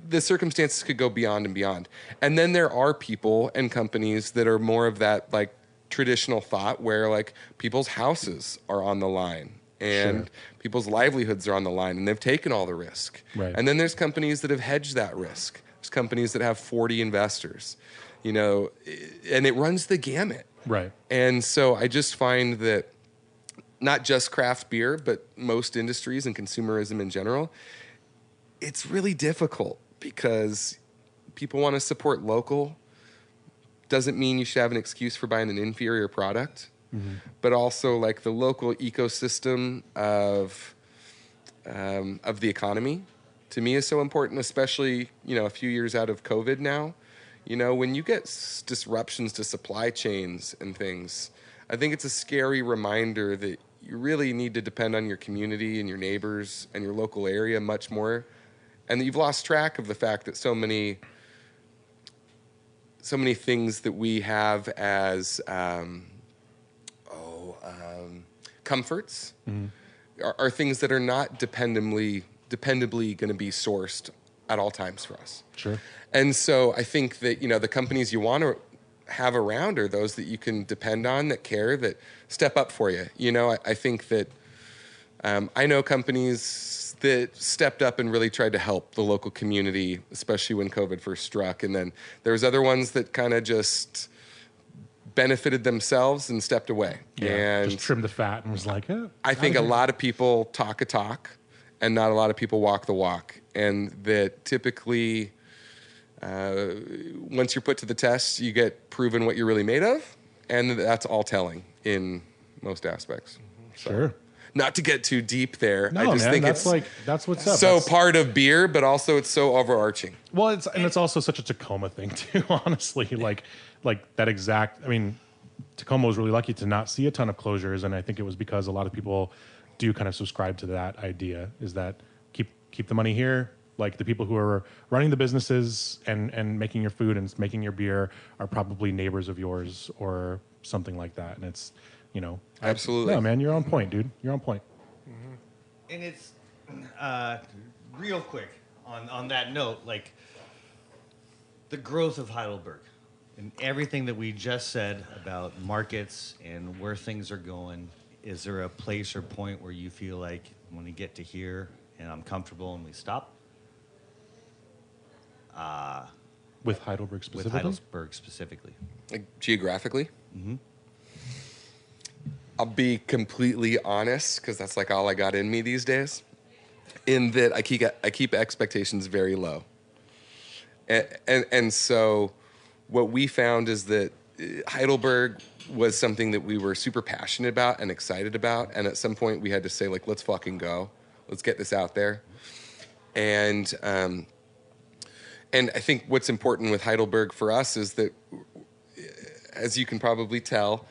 the circumstances could go beyond and beyond. And then there are people and companies that are more of that like traditional thought, where like people's houses are on the line and people's livelihoods are on the line, and they've taken all the risk. Right. And then there's companies that have hedged that risk. There's companies that have 40 investors, and it runs the gamut. Right. And so I just find that not just craft beer, but most industries and consumerism in general, it's really difficult because people want to support local. Doesn't mean you should have an excuse for buying an inferior product, but also like the local ecosystem of the economy, to me, is so important, especially, a few years out of COVID now. When you get disruptions to supply chains and things, I think it's a scary reminder that you really need to depend on your community and your neighbors and your local area much more, and that you've lost track of the fact that so many things that we have as comforts are things that are not dependably going to be sourced at all times for us. Sure. And so I think that, the companies you want to have around are those that you can depend on, that care, that step up for you. I think that I know companies that stepped up and really tried to help the local community, especially when COVID first struck. And then there's other ones that kind of just benefited themselves and stepped away. Yeah. And Just trimmed the fat and was like, I think a lot of people talk a talk and not a lot of people walk the walk. And that typically, once you're put to the test, you get proven what you're really made of. And that's all telling in most aspects. Sure. Not to get too deep there. No, I just man, think that's it's that's what's up. so That's- part of beer, but also it's so overarching. Well, it's also such a Tacoma thing too. Honestly, like that exact. I mean, Tacoma was really lucky to not see a ton of closures, and I think it was because a lot of people do kind of subscribe to that idea. Is that keep the money here. Like the people who are running the businesses and making your food and making your beer are probably neighbors of yours or something like that. And it's, Absolutely. No, man, you're on point, dude. You're on point. And it's real quick on that note, like the growth of Heidelberg and everything that we just said about markets and where things are going. Is there a place or point where you feel like when we get to here and I'm comfortable and we stop? With Heidelberg specifically? With Heidelberg specifically. Like geographically? I'll be completely honest, because that's like all I got in me these days, in that I keep expectations very low. And so what we found is that Heidelberg was something that we were super passionate about and excited about. And at some point we had to say, like, let's fucking go. Let's get this out there. And I think what's important with Heidelberg for us is that, as you can probably tell,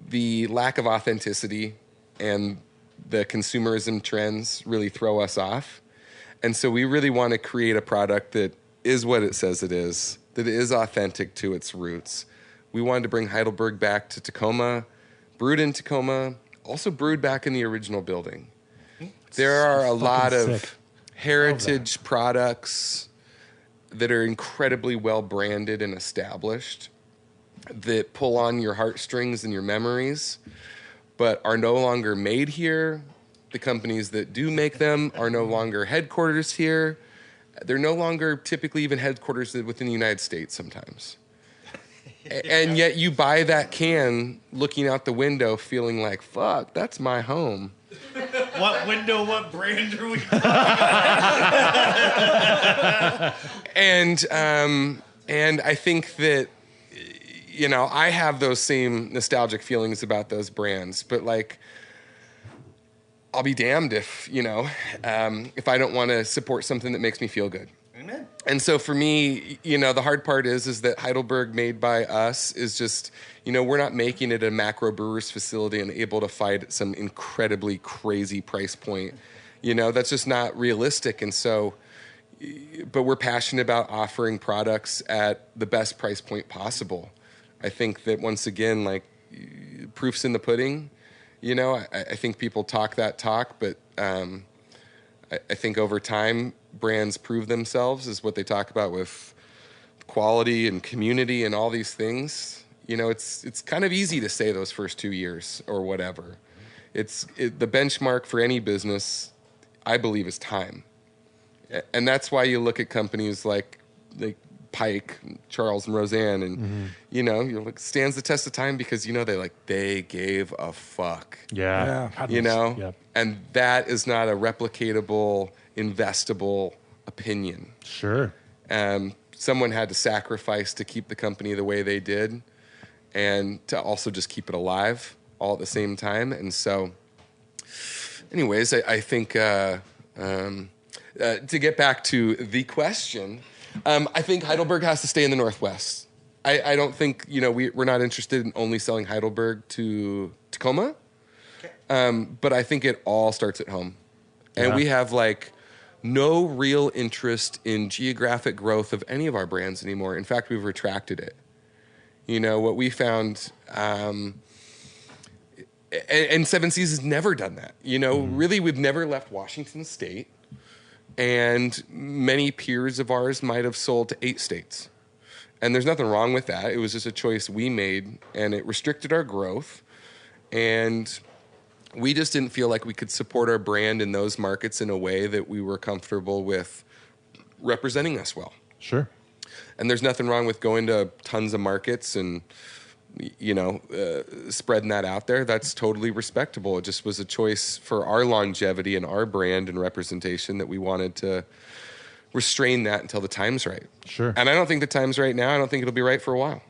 the lack of authenticity and the consumerism trends really throw us off. And so we really want to create a product that is what it says it is, that it is authentic to its roots. We wanted to bring Heidelberg back to Tacoma, brewed in Tacoma, also brewed back in the original building. There are a lot of heritage products that are incredibly well branded and established that pull on your heartstrings and your memories, but are no longer made here. The companies that do make them are no longer headquarters here. They're no longer typically even headquarters within the United States sometimes. And yet you buy that can looking out the window feeling like, fuck, that's my home. What window, what brand are we talking about? And I think that, I have those same nostalgic feelings about those brands, but like, I'll be damned if I don't want to support something that makes me feel good. Amen. And so for me, the hard part is that Heidelberg made by us is just, we're not making it a macro brewer's facility and able to fight at some incredibly crazy price point. That's just not realistic. And so, but we're passionate about offering products at the best price point possible. I think that once again, like, proof's in the pudding. I think people talk that talk, but I think over time, brands prove themselves is what they talk about with quality and community and all these things. It's kind of easy to say those first 2 years or whatever. The benchmark for any business, I believe, is time. And that's why you look at companies like Pike, Charles and Roseanne, and you're like, stands the test of time because they gave a fuck. Yeah. Yep. And that is not a replicatable, investable opinion. Sure. Someone had to sacrifice to keep the company the way they did, and to also just keep it alive all at the same time. And so, anyways, I think to get back to the question. I think Heidelberg has to stay in the Northwest. I don't think, we're not interested in only selling Heidelberg to Tacoma. But I think it all starts at home. And we have no real interest in geographic growth of any of our brands anymore. In fact, we've retracted it. What we found, and Seven Seas has never done that. Really, we've never left Washington State. And many peers of ours might have sold to 8 states. And there's nothing wrong with that. It was just a choice we made, and it restricted our growth. And we just didn't feel like we could support our brand in those markets in a way that we were comfortable with representing us well. Sure. And there's nothing wrong with going to tons of markets and, spreading that out there. That's totally respectable. It just was a choice for our longevity and our brand and representation that we wanted to restrain that until the time's right. Sure. And I don't think the time's right now. I don't think it'll be right for a while.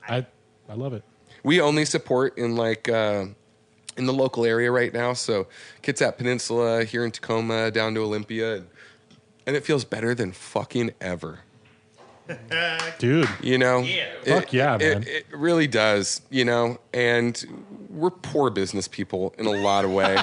I love it. We only support in the local area right now. So Kitsap Peninsula, here in Tacoma, down to Olympia. And it feels better than fucking ever. Dude. You know, Fuck yeah, man. It really does, you know, and we're poor business people in a lot of ways.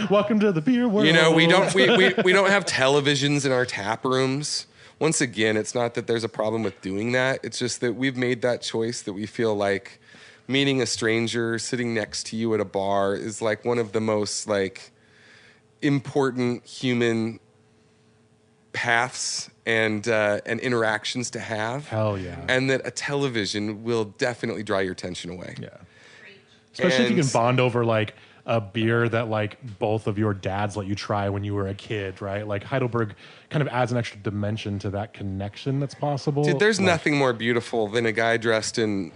Welcome to the beer world. You know, we don't have televisions in our tap rooms. Once again, it's not that there's a problem with doing that. It's just that we've made that choice that we feel like meeting a stranger sitting next to you at a bar is like one of the most like important human paths and interactions to have. Hell yeah. And that a television will definitely draw your attention away. Yeah. Especially if you can bond over like a beer that like both of your dads let you try when you were a kid, right? Like Heidelberg kind of adds an extra dimension to that connection that's possible. Dude, there's like, nothing more beautiful than a guy dressed in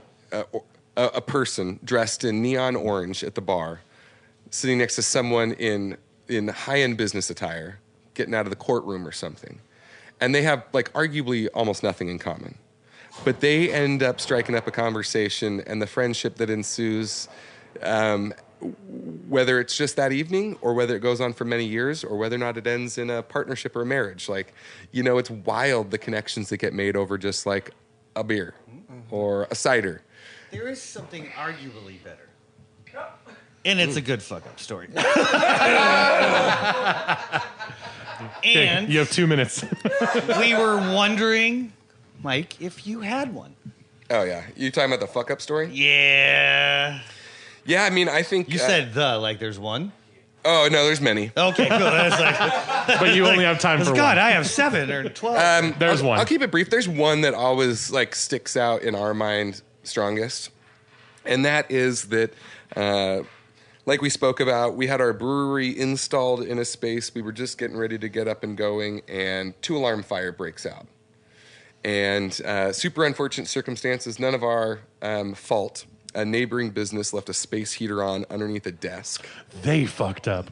a person dressed in neon orange at the bar, sitting next to someone in high-end business attire, getting out of the courtroom or something, and they have like arguably almost nothing in common, but they end up striking up a conversation, and the friendship that ensues. Whether it's just that evening or whether it goes on for many years or whether or not it ends in a partnership or a marriage. Like, you know, it's wild the connections that get made over just like a beer or a cider. There is something arguably better. And it's a good fuck up story. And you have 2 minutes. we were wondering, Mike, if you had one. Oh, yeah. You talking about the fuck up story? Yeah. Yeah, I mean, I think... You said like there's one? Oh, no, there's many. Okay, cool. That's like, But you only have time for God, one. I have 7 or 12. There's one. I'll keep it brief. There's one that always like sticks out in our mind strongest. And that is that, like we spoke about, we had our brewery installed in a space. We were just getting ready to get up and going, and 2-alarm fire breaks out. And super unfortunate circumstances, none of our fault. A neighboring business left a space heater on underneath a desk. They fucked up.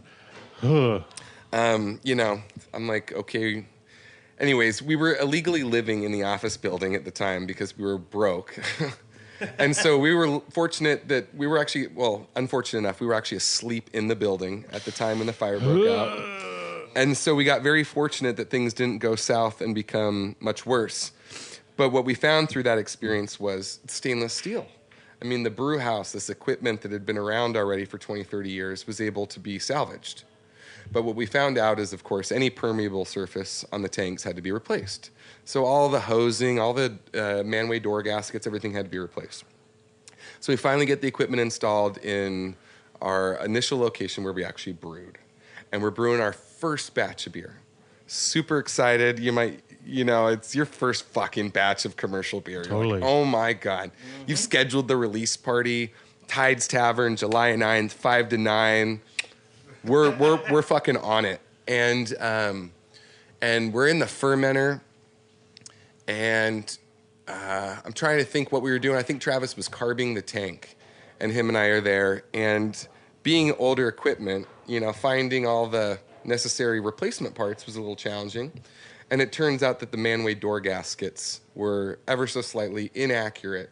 Ugh. You know, I'm like, okay. Anyways, we were illegally living in the office building at the time because we were broke. And so we were fortunate that we were actually, well, unfortunate enough, we were actually asleep in the building at the time when the fire broke out. And so we got very fortunate that things didn't go south and become much worse. But what we found through that experience was stainless steel. I mean, the brew house, this equipment that had been around already for 20, 30 years, was able to be salvaged. But what we found out is, of course, any permeable surface on the tanks had to be replaced. So all the hosing, all the manway door gaskets, everything had to be replaced. So we finally get the equipment installed in our initial location where we actually brewed. And we're brewing our first batch of beer. Super excited. You know, it's your first fucking batch of commercial beer. You're Totally. like, oh my God. Mm-hmm. You've scheduled the release party, Tides Tavern, July 9th, 5 to 9. We're fucking on it. And we're in the fermenter, and I'm trying to think what we were doing. I think Travis was carbing the tank, and him and I are there. And being older equipment, you know, finding all the necessary replacement parts was a little challenging. And it turns out that the manway door gaskets were ever so slightly inaccurate.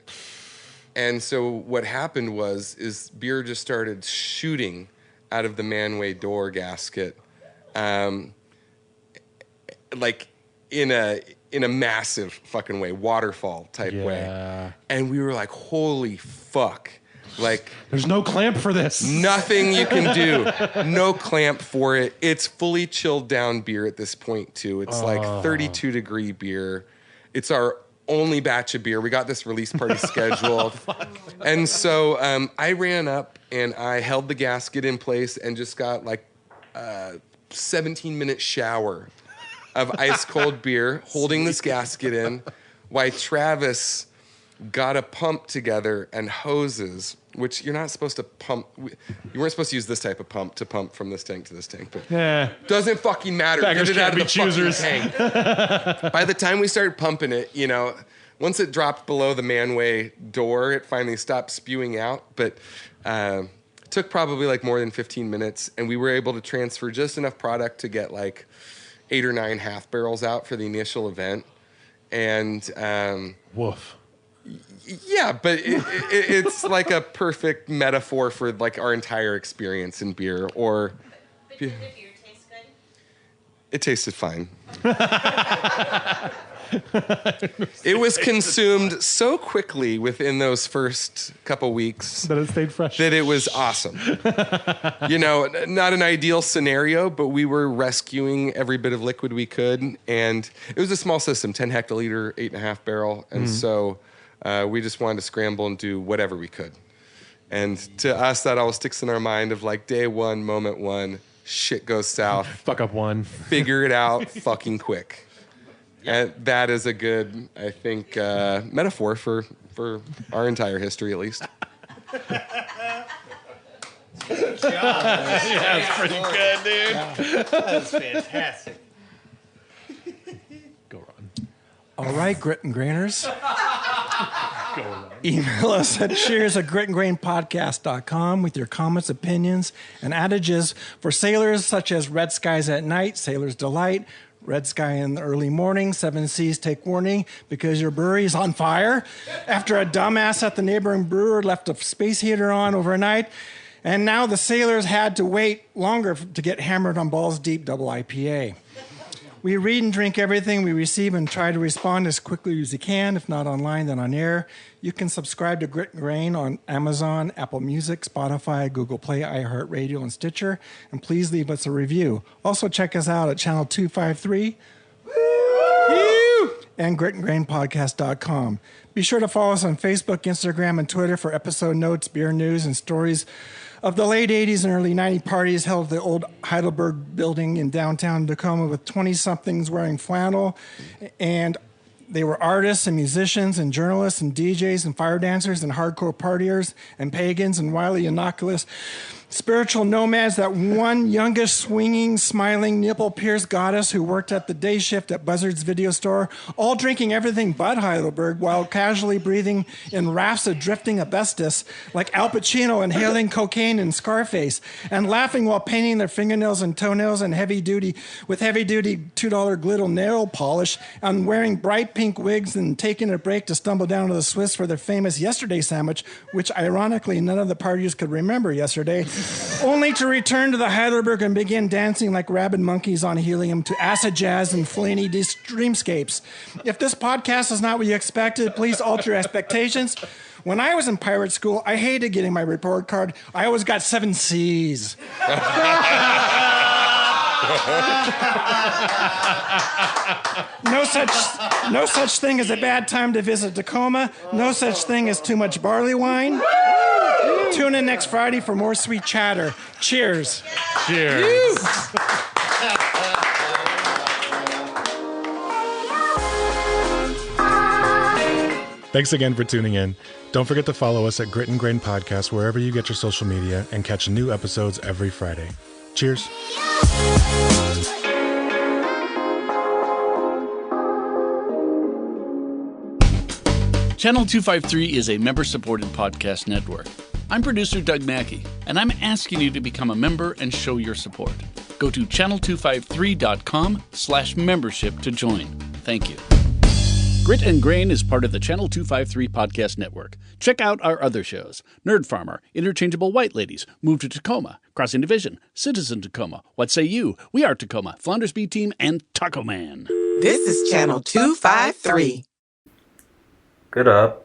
And so what happened is beer just started shooting out of the manway door gasket, like in a massive fucking way, waterfall type way. And we were like, holy fuck. Like, there's no clamp for this. Nothing you can do. No clamp for it. It's fully chilled down beer at this point, too. It's like 32-degree beer. It's our only batch of beer. We got this release party scheduled. And so I ran up and I held the gasket in place and just got like a 17-minute shower of ice cold beer holding this gasket in, while Travis got a pump together and hoses, which you're not supposed to pump. You weren't supposed to use this type of pump to pump from this tank to this tank, but doesn't fucking matter. Beggars Get it out of can't the be choosers. fucking tank. By the time we started pumping it, you know, once it dropped below the manway door, it finally stopped spewing out, but took probably like more than 15 minutes, and we were able to transfer just enough product to get like 8 or 9 half barrels out for the initial event. And woof. Yeah, but it's like a perfect metaphor for like our entire experience in beer. Or But did the beer taste good? It tasted fine. It was consumed so quickly within those first couple weeks That it stayed fresh. that it was awesome. Not an ideal scenario, but we were rescuing every bit of liquid we could. And it was a small system, 10 hectoliter, 8.5 barrel. And so we just wanted to scramble and do whatever we could. And to us, that always sticks in our mind of like day one, moment one, shit goes south. Fuck up one. Figure it out fucking quick. And that is a good, I think, metaphor for our entire history, at least. Yeah, it's pretty good, dude. That's fantastic. Go Ron. All right, Grit and Grainers. Go Ron. Email us at cheers@gritandgrainpodcast.com with your comments, opinions, and adages for sailors such as Red Skies at Night, Sailor's Delight, Red Sky in the Early Morning, Seven Seas Take Warning because your brewery is on fire after a dumbass at the neighboring brewer left a space heater on overnight. And now the sailors had to wait longer to get hammered on Ballz Deep Double IPA. We read and drink everything we receive and try to respond as quickly as you can. If not online, then on air. You can subscribe to Grit and Grain on Amazon, Apple Music, Spotify, Google Play, iHeartRadio, and Stitcher. And please leave us a review. Also, check us out at Channel 253 and gritandgrainpodcast.com. Be sure to follow us on Facebook, Instagram, and Twitter for episode notes, beer news, and stories of the late 80s and early 90s parties held at the old Heidelberg building in downtown Tacoma with 20-somethings wearing flannel. And they were artists and musicians and journalists and DJs and fire dancers and hardcore partiers and pagans and wily innocuous spiritual nomads, that one youngest, swinging, smiling, nipple-pierced goddess who worked at the day shift at Buzzard's video store, all drinking everything but Heidelberg while casually breathing in rafts of drifting asbestos like Al Pacino inhaling cocaine in Scarface, and laughing while painting their fingernails and toenails and heavy-duty $2 glitter nail polish, and wearing bright pink wigs and taking a break to stumble down to the Swiss for their famous yesterday sandwich, which ironically none of the partiers could remember yesterday, only to return to the Heidelberg and begin dancing like rabid monkeys on helium to acid jazz and Fellini dreamscapes. If this podcast is not what you expected, please alter your expectations. When I was in pirate school, I hated getting my report card. I always got 7 C's. No such thing as a bad time to visit Tacoma. No such thing as too much barley wine. Tune in next Friday for more sweet chatter. Cheers. Cheers. Thanks again for tuning in. Don't forget to follow us at Grit and Grain Podcast wherever you get your social media and catch new episodes every Friday. Cheers. Channel 253 is a member-supported podcast network. I'm producer Doug Mackey, and I'm asking you to become a member and show your support. Go to channel253.com/membership to join. Thank you. Grit and Grain is part of the Channel 253 podcast network. Check out our other shows: Nerd Farmer, Interchangeable White Ladies, Move to Tacoma, Crossing Division, Citizen Tacoma, What Say You, We Are Tacoma, Flounders B Team, and Taco Man. This is Channel 253. Get up.